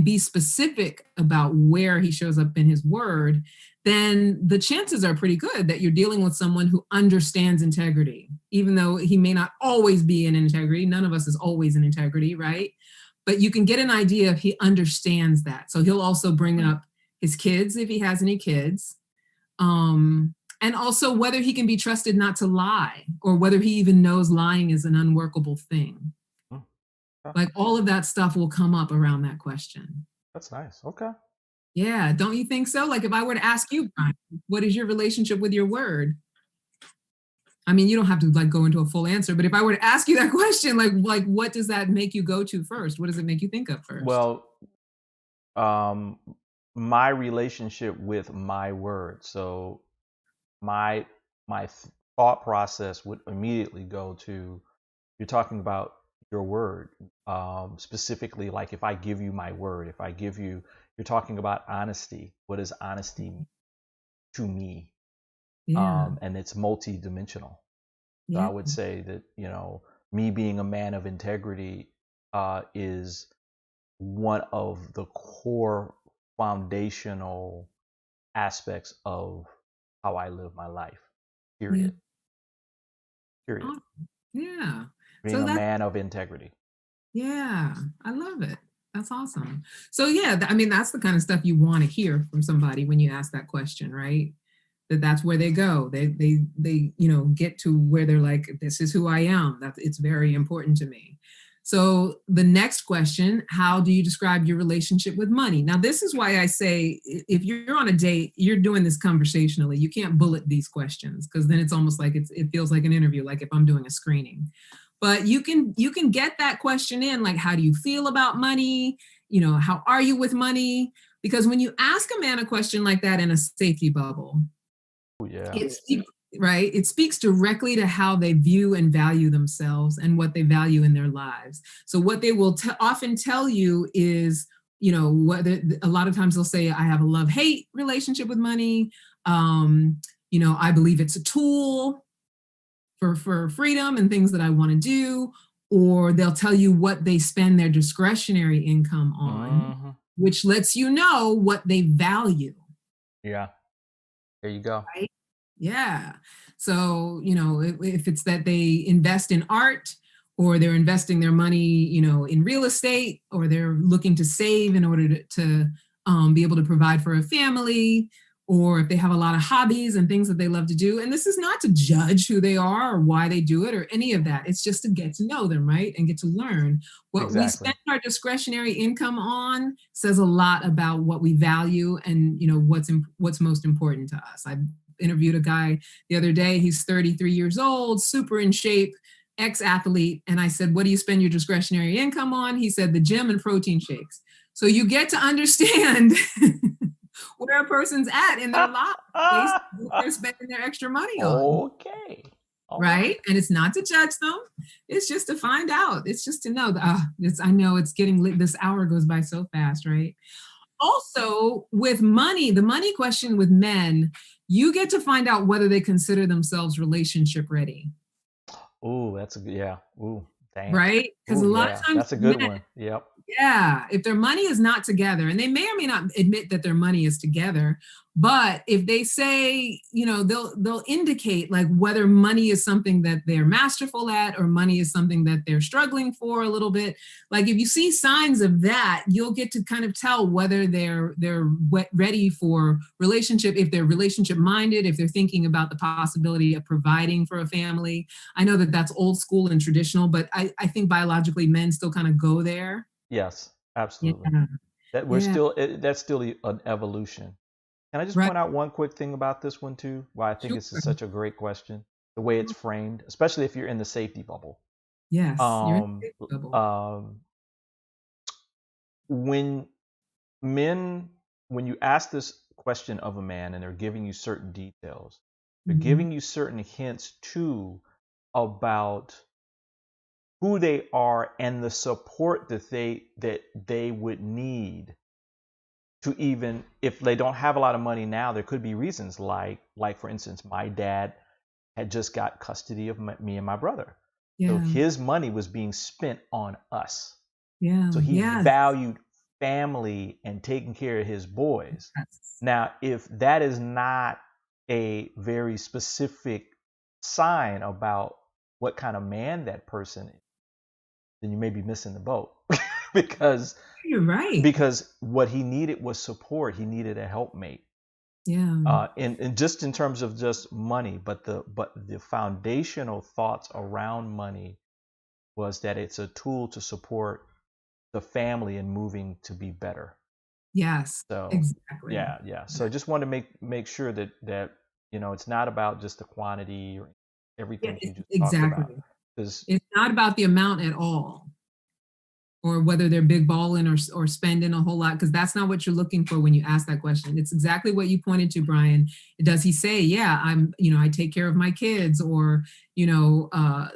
be specific about where he shows up in his word, then the chances are pretty good that you're dealing with someone who understands integrity, even though he may not always be in integrity. None of us is always in integrity, right? But you can get an idea if he understands that. So he'll also bring up his kids if he has any kids. And also whether he can be trusted not to lie, or whether he even knows lying is an unworkable thing. Like all of that stuff will come up around that question. That's nice. Okay. Yeah, don't you think so? Like if I were to ask you, Brian, what is your relationship with your word? I mean, you don't have to like go into a full answer, but if I were to ask you that question, like what does that make you go to first? What does it make you think of first? Well, my relationship with my word. So my thought process would immediately go to, you're talking about your word, specifically, like if I give you my word, you're talking about honesty. What is honesty to me? Yeah. And it's multidimensional. So Yeah. I would say that, me being a man of integrity is one of the core foundational aspects of how I live my life. Period. Period. Oh, yeah. Being a man of integrity. Yeah, I love it. That's awesome. So yeah, I mean, that's the kind of stuff you want to hear from somebody when you ask that question, right? That's where they go. They get to where they're like, this is who I am. It's very important to me. So the next question, how do you describe your relationship with money? Now, this is why I say, if you're on a date, you're doing this conversationally. You can't bullet these questions, because then it's almost like it feels like an interview, like if I'm doing a screening. But you can get that question in, like, how do you feel about money? How are you with money? Because when you ask a man a question like that in a safety bubble, yeah, it speaks directly to how they view and value themselves and what they value in their lives. So what they will often tell you is, whether a lot of times they'll say, I have a love-hate relationship with money. I believe it's a tool for freedom and things that I want to do. Or they'll tell you what they spend their discretionary income on, which lets you know what they value. Yeah. There you go. Right? Yeah. So, if it's that they invest in art, or they're investing their money, in real estate, or they're looking to save in order to be able to provide for a family, or if they have a lot of hobbies and things that they love to do. And this is not to judge who they are or why they do it or any of that. It's just to get to know them, right? And get to learn. What we spend our discretionary income on says a lot about what we value and, what's most important to us. I interviewed a guy the other day. He's 33 years old, super in shape, ex-athlete. And I said, what do you spend your discretionary income on? He said, the gym and protein shakes. So you get to understand where a person's at in their life, what they're spending their extra money on. Okay. Right? And it's not to judge them. It's just to find out. It's just to know that I know it's getting lit. This hour goes by so fast, right? Also, with money, the money question with men, you get to find out whether they consider themselves relationship ready. Ooh, that's a good, yeah. Ooh, dang. Right? Because a lot of times that's a good one. Yep. Yeah, if their money is not together, and they may or may not admit that their money is together, but if they say, they'll indicate like whether money is something that they're masterful at or money is something that they're struggling for a little bit. Like if you see signs of that, you'll get to kind of tell whether they're ready for relationship, if they're relationship minded, if they're thinking about the possibility of providing for a family. I know that that's old school and traditional, but I think biologically men still kind of go there. Yes, absolutely. Yeah. That's still an evolution. Can I just point out one quick thing about this one too? Why I think this is such a great question. The way it's framed, especially if you're in the safety bubble. Yes. You're in the safety bubble. When you ask this question of a man and they're giving you certain details, They're giving you certain hints too about who they are and the support that they would need to, even if they don't have a lot of money now. There could be reasons like for instance, my dad had just got custody of me and my brother. Yeah. So his money was being spent on us. Yeah. So he Yes. valued family and taking care of his boys. Yes. Now, if that is not a very specific sign about what kind of man that person is, then you may be missing the boat. because You're right. because what he needed was support. He needed a helpmate. Yeah. And just in terms of just money, but the foundational thoughts around money was that it's a tool to support the family in moving to be better. Yes. So Exactly. yeah. So I just want to make sure that it's not about just the quantity or everything you just talked about. Exactly. It's not about the amount at all, or whether they're big balling or spending a whole lot, because that's not what you're looking for when you ask that question. It's exactly what you pointed to, Brian. Does he say, yeah, I take care of my kids, or, I've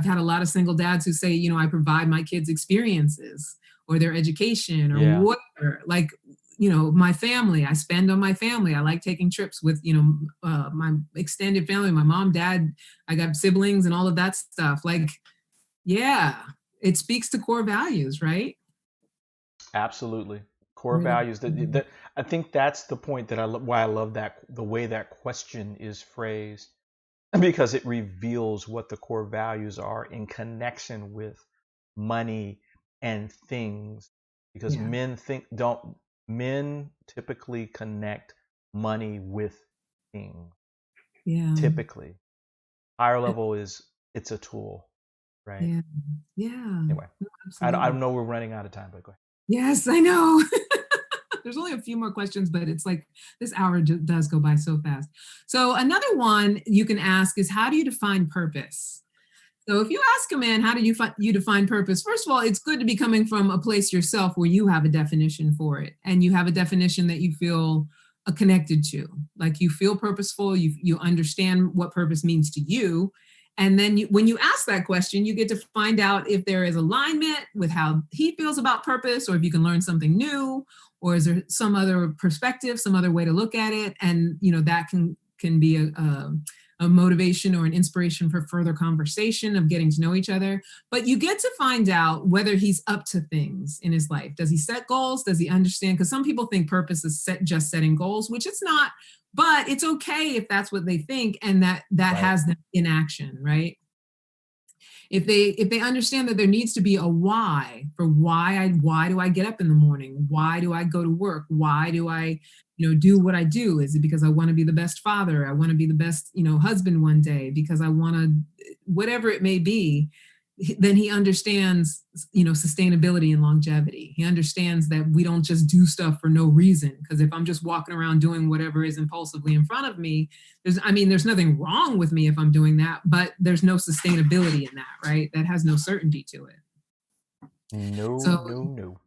had a lot of single dads who say, I provide my kids experiences or their education or whatever. Like, my family, I spend on my family. I like taking trips with, my extended family, my mom, dad, I got siblings and all of that stuff. Like, yeah. It speaks to core values, right? Absolutely. Core values. That I think that's the point why I love that, the way that question is phrased, because it reveals what the core values are in connection with money and things. Because men typically connect money with things. Yeah. Typically. Higher level it's a tool. Right. Yeah. Anyway, I know we're running out of time, but go ahead. Yes, I know. There's only a few more questions, but it's like this hour does go by so fast. So another one you can ask is, how do you define purpose? So if you ask a man, how do you define purpose? First of all, it's good to be coming from a place yourself where you have a definition for it, and you have a definition that you feel connected to. Like, you feel purposeful, you understand what purpose means to you. And then when you ask that question, you get to find out if there is alignment with how he feels about purpose, or if you can learn something new, or is there some other perspective, some other way to look at it. And, that can be a motivation or an inspiration for further conversation of getting to know each other. But you get to find out whether he's up to things in his life. Does he set goals? Does he understand? Because some people think purpose is just setting goals, which it's not. But it's okay if that's what they think, and that right. has them in action, right? If they understand that there needs to be a why for why do I get up in the morning? Why do I go to work? Why do I, do what I do? Is it because I want to be the best father? I want to be the best, husband one day, because I want to, whatever it may be. Then he understands, sustainability and longevity. He understands that we don't just do stuff for no reason. Because if I'm just walking around doing whatever is impulsively in front of me, there's nothing wrong with me if I'm doing that, but there's no sustainability in that, right? That has no certainty to it. No.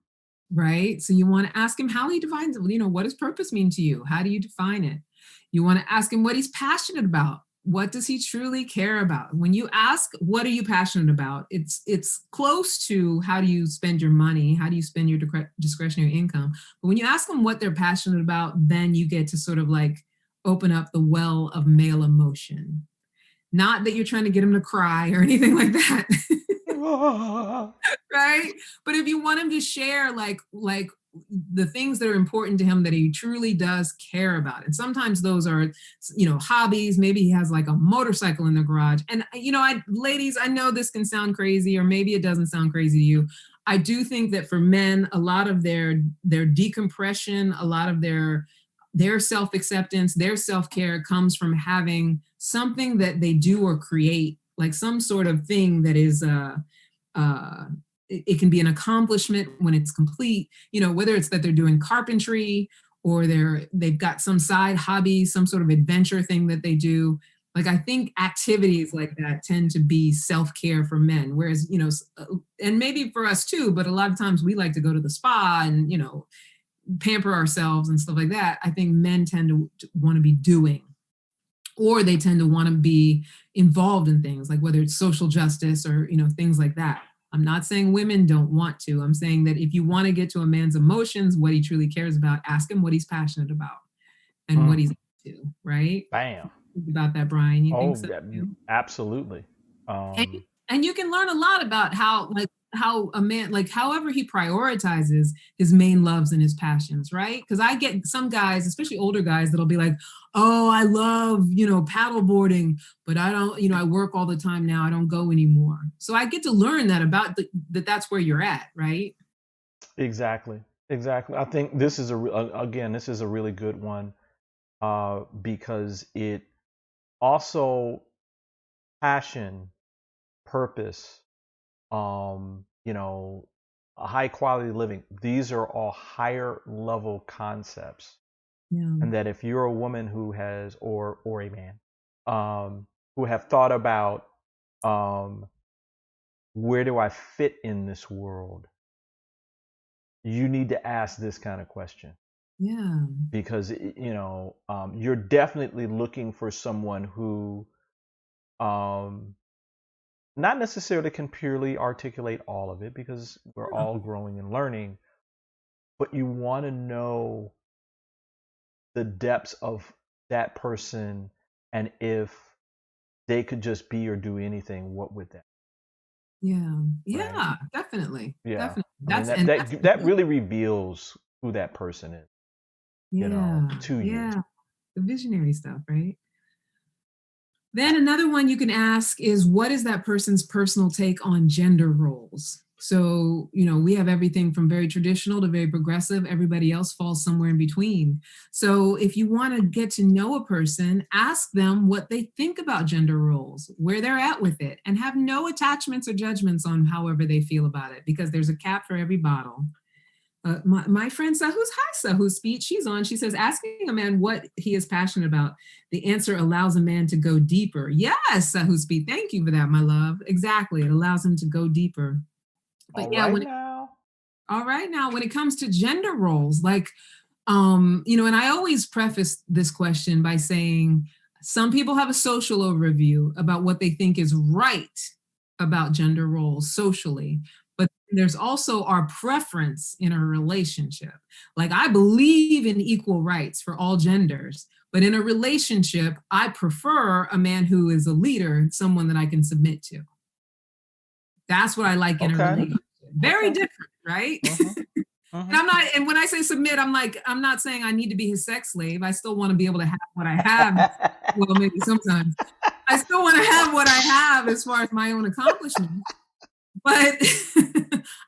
Right? So you want to ask him how he defines it. What does purpose mean to you? How do you define it? You want to ask him what he's passionate about. What does he truly care about? When you ask, what are you passionate about? It's close to how do you spend your money? How do you spend your discretionary income? But when you ask them what they're passionate about, then you get to sort of like open up the well of male emotion. Not that you're trying to get him to cry or anything like that. Right? But if you want him to share like the things that are important to him that he truly does care about. And sometimes those are, hobbies. Maybe he has like a motorcycle in the garage. And, ladies, I know this can sound crazy, or maybe it doesn't sound crazy to you. I do think that for men, a lot of their decompression, a lot of their self-acceptance, their self-care comes from having something that they do or create, like some sort of thing that is, it can be an accomplishment when it's complete, whether it's that they're doing carpentry or they've got some side hobby, some sort of adventure thing that they do. Like, I think activities like that tend to be self-care for men, whereas, and maybe for us too, but a lot of times we like to go to the spa and, pamper ourselves and stuff like that. I think men tend to want to be doing, or they tend to want to be involved in things like whether it's social justice or, things like that. I'm not saying women don't want to. I'm saying that if you want to get to a man's emotions, what he truly cares about, ask him what he's passionate about and what he's into, right? Bam. Think about that, Brian. You think so? Absolutely. And you can learn a lot about how a man, like however he prioritizes his main loves and his passions, right? Because I get some guys, especially older guys, that'll be like, oh, I love, paddle boarding, but I don't, I work all the time now. I don't go anymore. So I get to learn that about that's where you're at, right? Exactly. I think this is this is a really good one because it also passion, purpose, a high quality living. These are all higher level concepts. Yeah. And that if you're a woman who has, or a man, who have thought about where do I fit in this world, you need to ask this kind of question. Yeah. Because, you're definitely looking for someone who not necessarily can purely articulate all of it, because we're all growing and learning, but you want to know the depths of that person, and if they could just be or do anything, what would that be? Yeah, right? Definitely. Yeah. Definitely. That really reveals who that person is. To you. Yeah. The visionary stuff, right? Then another one you can ask is, what is that person's personal take on gender roles? So, we have everything from very traditional to very progressive. Everybody else falls somewhere in between. So if you want to get to know a person, ask them what they think about gender roles, where they're at with it, and have no attachments or judgments on however they feel about it, because there's a cap for every bottle. My friend Sahu's speech she's on, she says, asking a man what he is passionate about, the answer allows a man to go deeper. Yes, Sahu's speech. Thank you for that, my love. Exactly. It allows him to go deeper. But all right now, when it comes to gender roles, like, and I always preface this question by saying some people have a social overview about what they think is right about gender roles socially. But there's also our preference in a relationship. Like, I believe in equal rights for all genders, but in a relationship, I prefer a man who is a leader, someone that I can submit to. That's what I like in a relationship. Very different, right? And when I say submit, I'm not saying I need to be his sex slave. I still want to be able to have what I have. Well, maybe sometimes. I still want to have what I have as far as my own accomplishments. But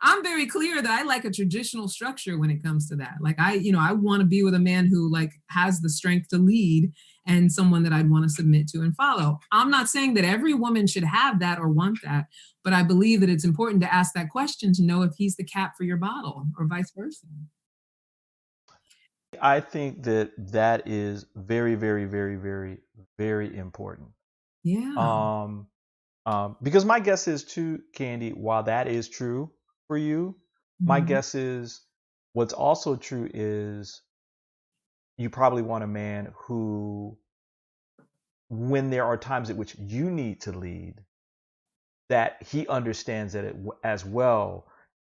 I'm very clear that I like a traditional structure when it comes to that. Like, I want to be with a man who has the strength to lead and someone that I'd want to submit to and follow. I'm not saying that every woman should have that or want that, but I believe that it's important to ask that question to know if he's the cap for your bottle or vice versa. I think that is very, very, very, very, very important. Yeah. Because my guess is too, Candy, while that is true for you, my guess is what's also true is you probably want a man who, when there are times at which you need to lead, that he understands that as well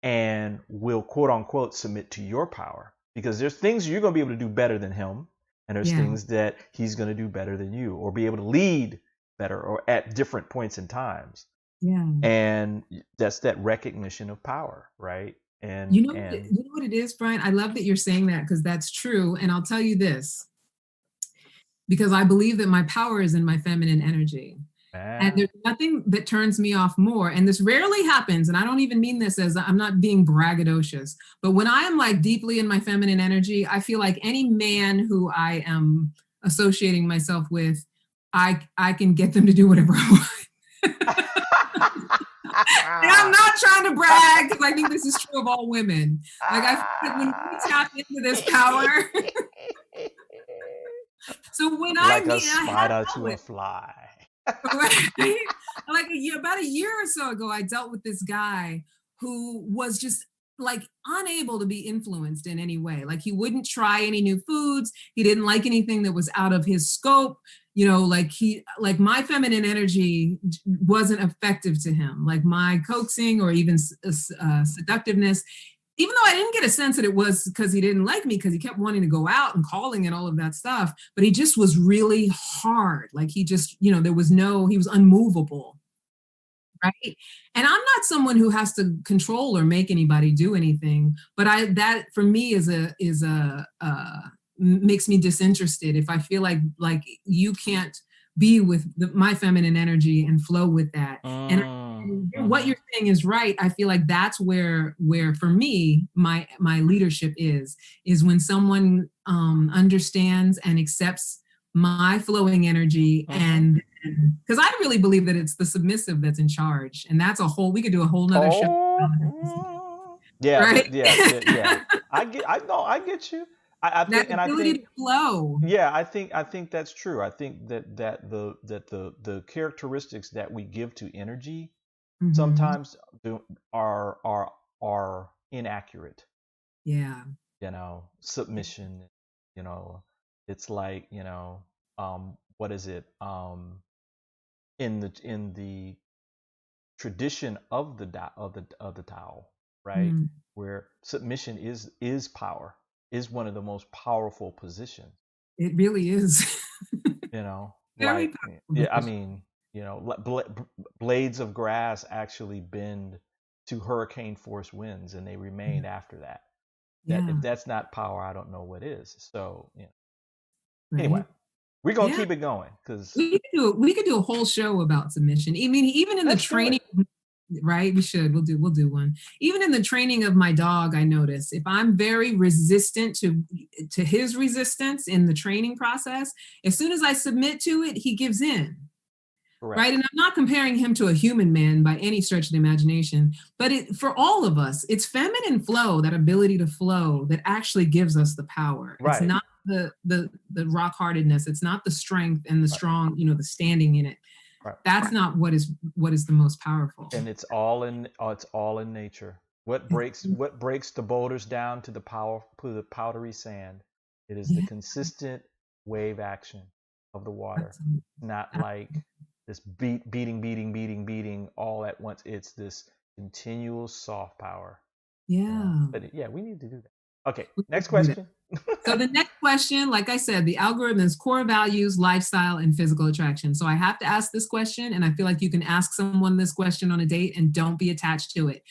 and will, quote unquote, submit to your power. Because there's things you're going to be able to do better than him, and there's things that he's going to do better than you, or be able to lead better or at different points in times. Yeah. And that's that recognition of power, right? And you know what it is, Brian? I love that you're saying that, because that's true. And I'll tell you this, because I believe that my power is in my feminine energy. And there's nothing that turns me off more. And this rarely happens. And I don't even mean this as I'm not being braggadocious, but when I am deeply in my feminine energy, I feel like any man who I am associating myself with, I can get them to do whatever I want. And I'm not trying to brag, because I think this is true of all women. I feel like when we tap into this power. So when like a spider to a fly. Right? About a year or so ago, I dealt with this guy who was just like unable to be influenced in any way. Like he wouldn't try any new foods. He didn't like anything that was out of his scope. Like my feminine energy wasn't effective to him. Like my coaxing or even seductiveness, even though I didn't get a sense that it was because he didn't like me, because he kept wanting to go out and calling and all of that stuff, but he just was really hard. Like he just, he was unmovable. Right. And I'm not someone who has to control or make anybody do anything, but that for me makes me disinterested if I feel like you can't be with my feminine energy and flow with that. And what you're saying is right. I feel like that's where for me, my leadership is when someone understands and accepts my flowing energy. And because I really believe that it's the submissive that's in charge, and that's we could do a whole nother show. Yeah, right? yeah. I get you. I think, and I think to flow. Yeah, I think that's true. I think that the characteristics that we give to energy sometimes are inaccurate. Yeah. Submission. It's like what is it? In the tradition of the Tao, right? Where submission is power, is one of the most powerful positions. It really is. Like, yeah, I mean, blades of grass actually bend to hurricane force winds, and they remain after that. If that's not power, I don't know what is. So, right. Anyway, we're gonna keep it going because we could do a whole show about submission. I mean, even in the training, right? We should. We'll do one. Even in the training of my dog, I notice if I'm very resistant to his resistance in the training process, as soon as I submit to it, he gives in. Correct. Right. And I'm not comparing him to a human man by any stretch of the imagination, but for all of us, it's feminine flow, that ability to flow, that actually gives us the power. Right. It's not the rock heartedness. It's not the strength and the strong, the standing in it. Right. That's not what is the most powerful. And it's all in nature. What breaks the boulders down to the powdery sand? It is the consistent wave action of the water, not like this beating all at once. It's this continual soft power. Yeah. But we need to do that. Okay, next question. So the next question, like I said, the algorithm is core values, lifestyle, and physical attraction. So I have to ask this question, and I feel like you can ask someone this question on a date and don't be attached to it.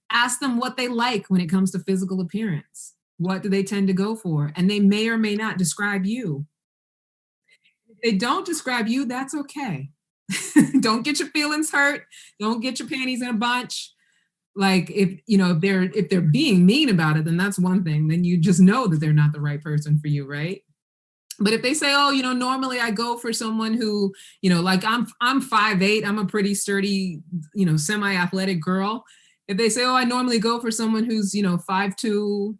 Ask them what they like when it comes to physical appearance. What do they tend to go for? And they may or may not describe you. If they don't describe you, that's okay. Don't get your feelings hurt. Don't get your panties in a bunch. Like if they're being mean about it, then that's one thing. Then you just know that they're not the right person for you, right? But if they say, oh, normally I go for someone who, like I'm 5'8", I'm a pretty sturdy, semi-athletic girl. If they say, oh, I normally go for someone who's, 5'2",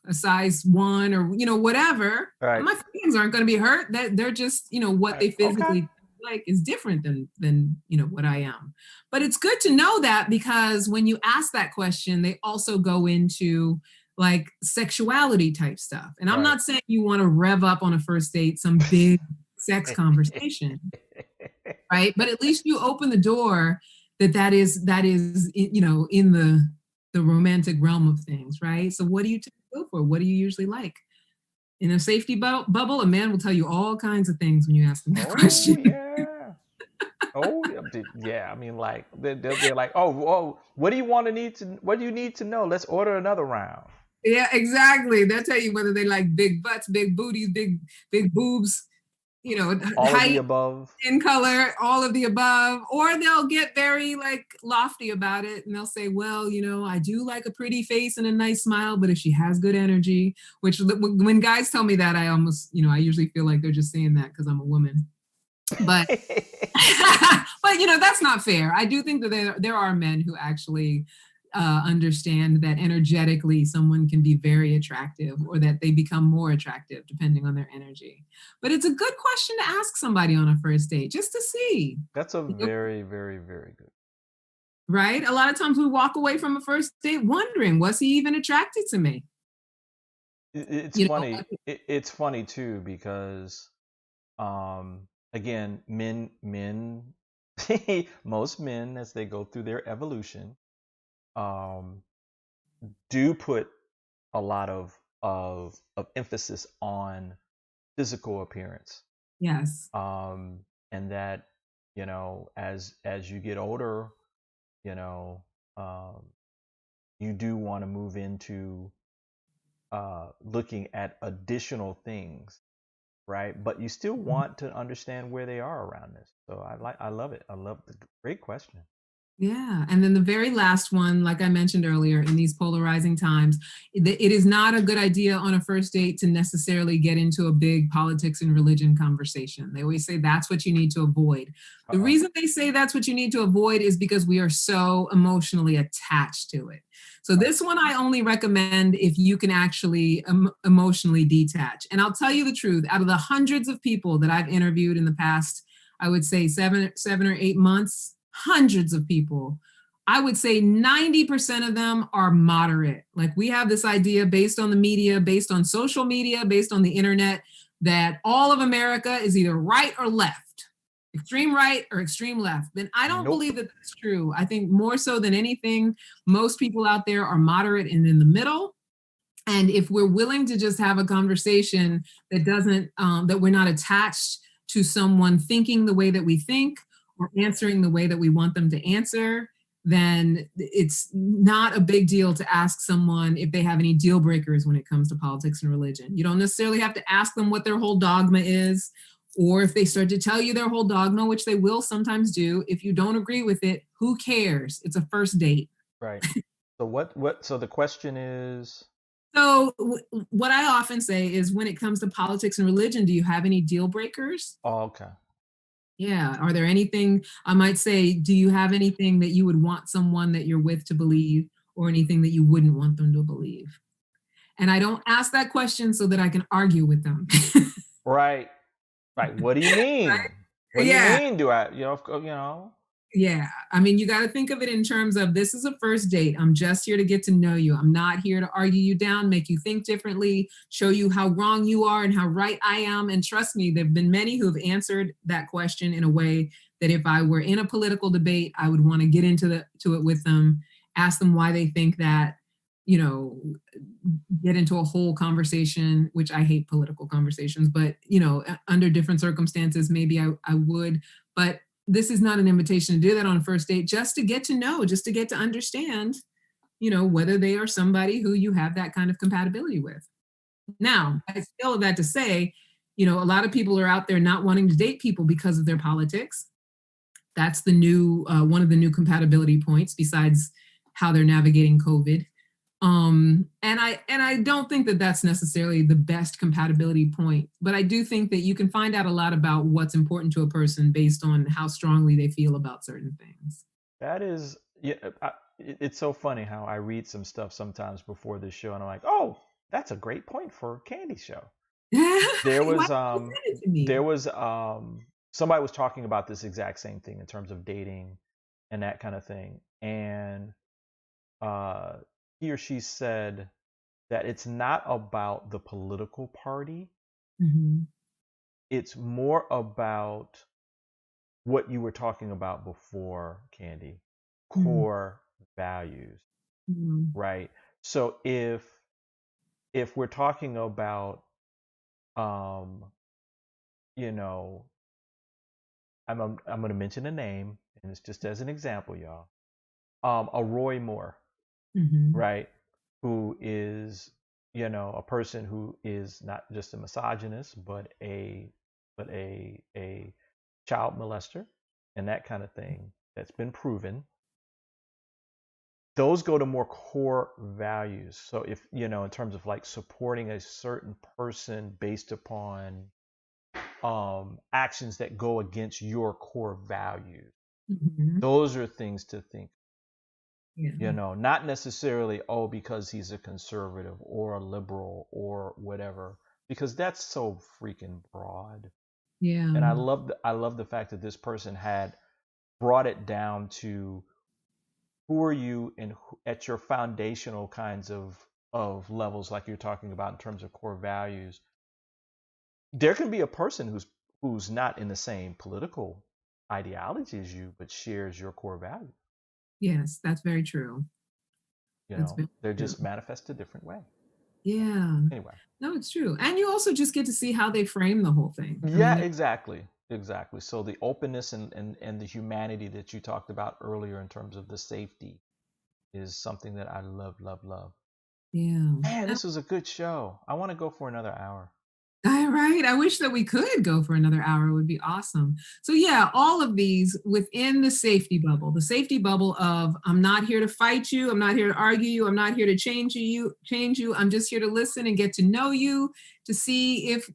a size 1, or whatever, right, my feelings aren't going to be hurt. That they're just, what they physically like is different than what I am. But it's good to know that, because when you ask that question, they also go into like sexuality type stuff. And I'm not saying you want to rev up on a first date some big sex conversation, right? But at least you open the door that is in the romantic realm of things, right? So what do you go for? What do you usually like? In a safety bubble, a man will tell you all kinds of things when you ask them that question. Yeah. I mean, like they're like, oh, what do you need to know? Let's order another round. Yeah, exactly. They'll tell you whether they like big butts, big booties, big boobs, all height, of the above, skin color, all of the above. Or they'll get very like lofty about it, and they'll say, well, I do like a pretty face and a nice smile, but if she has good energy, which when guys tell me that, I almost, I usually feel like they're just saying that because I'm a woman. But but that's not fair. I do think that there are men who actually understand that energetically someone can be very attractive, or that they become more attractive depending on their energy. But it's a good question to ask somebody on a first date, just to see. That's a very, very, very good. right? A lot of times we walk away from a first date wondering, was he even attracted to me? It's You know, funny. It's funny too because, again, men, most men as they go through their evolution, um, do put a lot of emphasis on physical appearance. yes. And that, as you get older, you know, um, you do want to move into looking at additional things, right? But you still want to understand where they are around this. So I love it. I love the great question. Yeah. And then the very last one, like I mentioned earlier, in these polarizing times, it is not a good idea on a first date to necessarily get into a big politics and religion conversation. They always say that's what you need to avoid. The reason they say that's what you need to avoid is because we are so emotionally attached to it. So this one I only recommend if you can actually emotionally detach. And I'll tell you the truth, out of the hundreds of people that I've interviewed in the past, I would say seven or 8 months, hundreds of people, I would say 90% of them are moderate. Like, we have this idea based on the media, based on social media, based on the internet, that all of America is either right or left, extreme right or extreme left. And I don't believe that that's true. I think more so than anything, most people out there are moderate and in the middle. And if we're willing to just have a conversation that doesn't, that we're not attached to someone thinking the way that we think or answering the way that we want them to answer, then it's not a big deal to ask someone if they have any deal breakers when it comes to politics and religion. You don't necessarily have to ask them what their whole dogma is, or if they start to tell you their whole dogma, which they will sometimes do. If you don't agree with it, who cares? It's a first date. Right. So so the question is? So what I often say is, when it comes to politics and religion, do you have any deal breakers? Oh, okay. Yeah. Are there anything, I might say, do you have anything that you would want someone that you're with to believe, or anything that you wouldn't want them to believe? And I don't ask that question so that I can argue with them. Right. Right. What do you mean? Right? What do you Yeah. mean? Do I, you know? Yeah. I mean, you got to think of it in terms of, this is a first date. I'm just here to get to know you. I'm not here to argue you down, make you think differently, show you how wrong you are and how right I am. And trust me, there have been many who have answered that question in a way that if I were in a political debate, I would want to get into it with them, ask them why they think that, you know, get into a whole conversation, which I hate political conversations, but, you know, under different circumstances, maybe I would. But this is not an invitation to do that on a first date, just to get to know, just to get to understand, you know, whether they are somebody who you have that kind of compatibility with. Now, I still have that to say, you know, a lot of people are out there not wanting to date people because of their politics. That's the new, one of the new compatibility points, besides how they're navigating COVID. And I don't think that that's necessarily the best compatibility point, but I do think that you can find out a lot about what's important to a person based on how strongly they feel about certain things. That is, yeah. It's so funny how I read some stuff sometimes before this show, and I'm like, oh, that's a great point for Candy's show. There was somebody was talking about this exact same thing in terms of dating and that kind of thing, and he or she said that it's not about the political party. Mm-hmm. It's more about what you were talking about before, Candy, core values, right? So if we're talking about, you know, I'm going to mention a name, and it's just as an example, y'all. A Roy Moore, right? Who is, you know, a person who is not just a misogynist, but a child molester and that kind of thing that's been proven. Those go to more core values. So if, you know, in terms of like supporting a certain person based upon actions that go against your core values, those are things to think. Yeah. You know, not necessarily, oh, because he's a conservative or a liberal or whatever, because that's so freaking broad. Yeah. And I love the fact that this person had brought it down to who are you and at your foundational kinds of levels, like you're talking about in terms of core values. There can be a person who's not in the same political ideology as you, but shares your core value. Yes, that's very true. They're just manifest a different way. Yeah. Anyway. No, it's true. And you also just get to see how they frame the whole thing. Yeah, exactly. So the openness and the humanity that you talked about earlier in terms of the safety is something that I love. Yeah. Man, this was a good show. I want to go for another hour. All right. I wish that we could go for another hour. It would be awesome. So yeah, all of these within the safety bubble of I'm not here to fight you. I'm not here to argue you. I'm not here to change you. I'm just here to listen and get to know you, to see if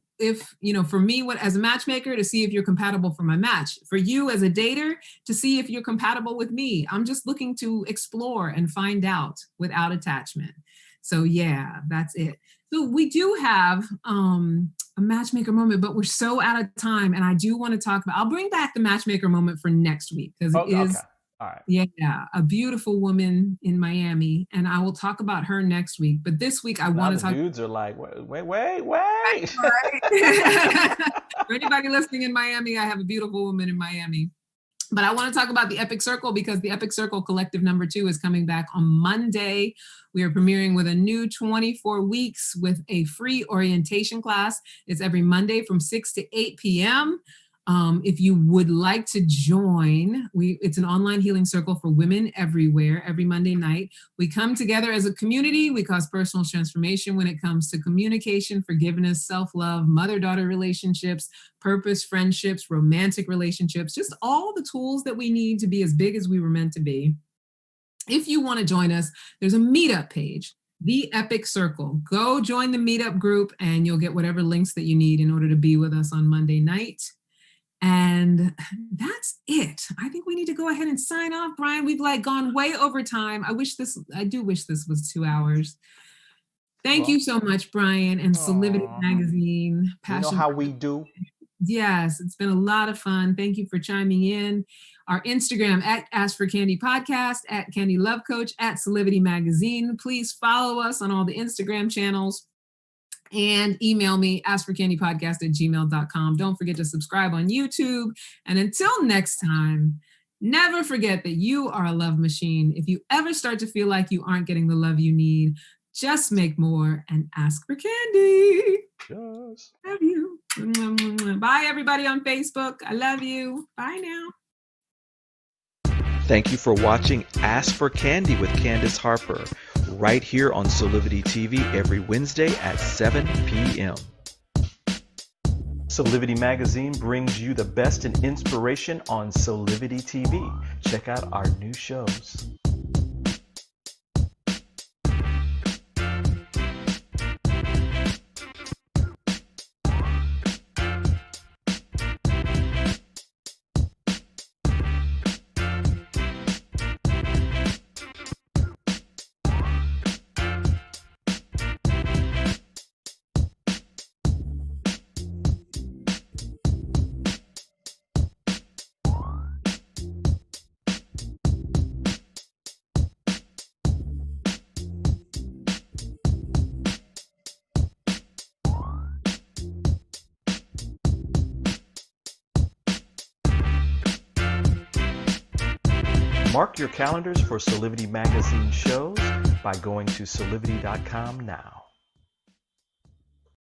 for me, as a matchmaker, to see if you're compatible for my match. For you as a dater, to see if you're compatible with me. I'm just looking to explore and find out without attachment. So yeah, that's it. So we do have a matchmaker moment, but we're so out of time. And I do want to talk about, I'll bring back the matchmaker moment for next week because it is, okay. All right. Yeah, a beautiful woman in Miami. And I will talk about her next week. But this week I want to talk. Dudes are like, wait. Right. For anybody listening in Miami, I have a beautiful woman in Miami. But I want to talk about the Epic Circle because the Epic Circle Collective #2 is coming back on Monday. We are premiering with a new 24 weeks with a free orientation class. It's every Monday from 6 to 8 p.m. If you would like to join, it's an online healing circle for women everywhere, every Monday night. We come together as a community. We cause personal transformation when it comes to communication, forgiveness, self-love, mother-daughter relationships, purpose, friendships, romantic relationships, just all the tools that we need to be as big as we were meant to be. If you want to join us, there's a meetup page, The Epic Circle. Go join the meetup group and you'll get whatever links that you need in order to be with us on Monday night. And that's it. I think we need to go ahead and sign off, Brian. We've gone way over time. I do wish this was 2 hours. Thank you so much, Brian, and Solidity Magazine. Passion. You know how we do. Yes, it's been a lot of fun. Thank you for chiming in. Our Instagram at Ask for Candy Podcast, at Candy Love Coach, at Solidity Magazine. Please follow us on all the Instagram channels. And email me, askforcandypodcast@gmail.com. Don't forget to subscribe on YouTube. And until next time, never forget that you are a love machine. If you ever start to feel like you aren't getting the love you need, just make more and ask for candy. Yes. Love you. Bye, everybody on Facebook. I love you. Bye now. Thank you for watching Ask for Candy with Candice Harper, right here on Solidity TV every Wednesday at 7 p.m. Solidity Magazine brings you the best in inspiration on Solidity TV. Check out our new shows. Mark your calendars for Solidity Magazine shows by going to solidity.com now.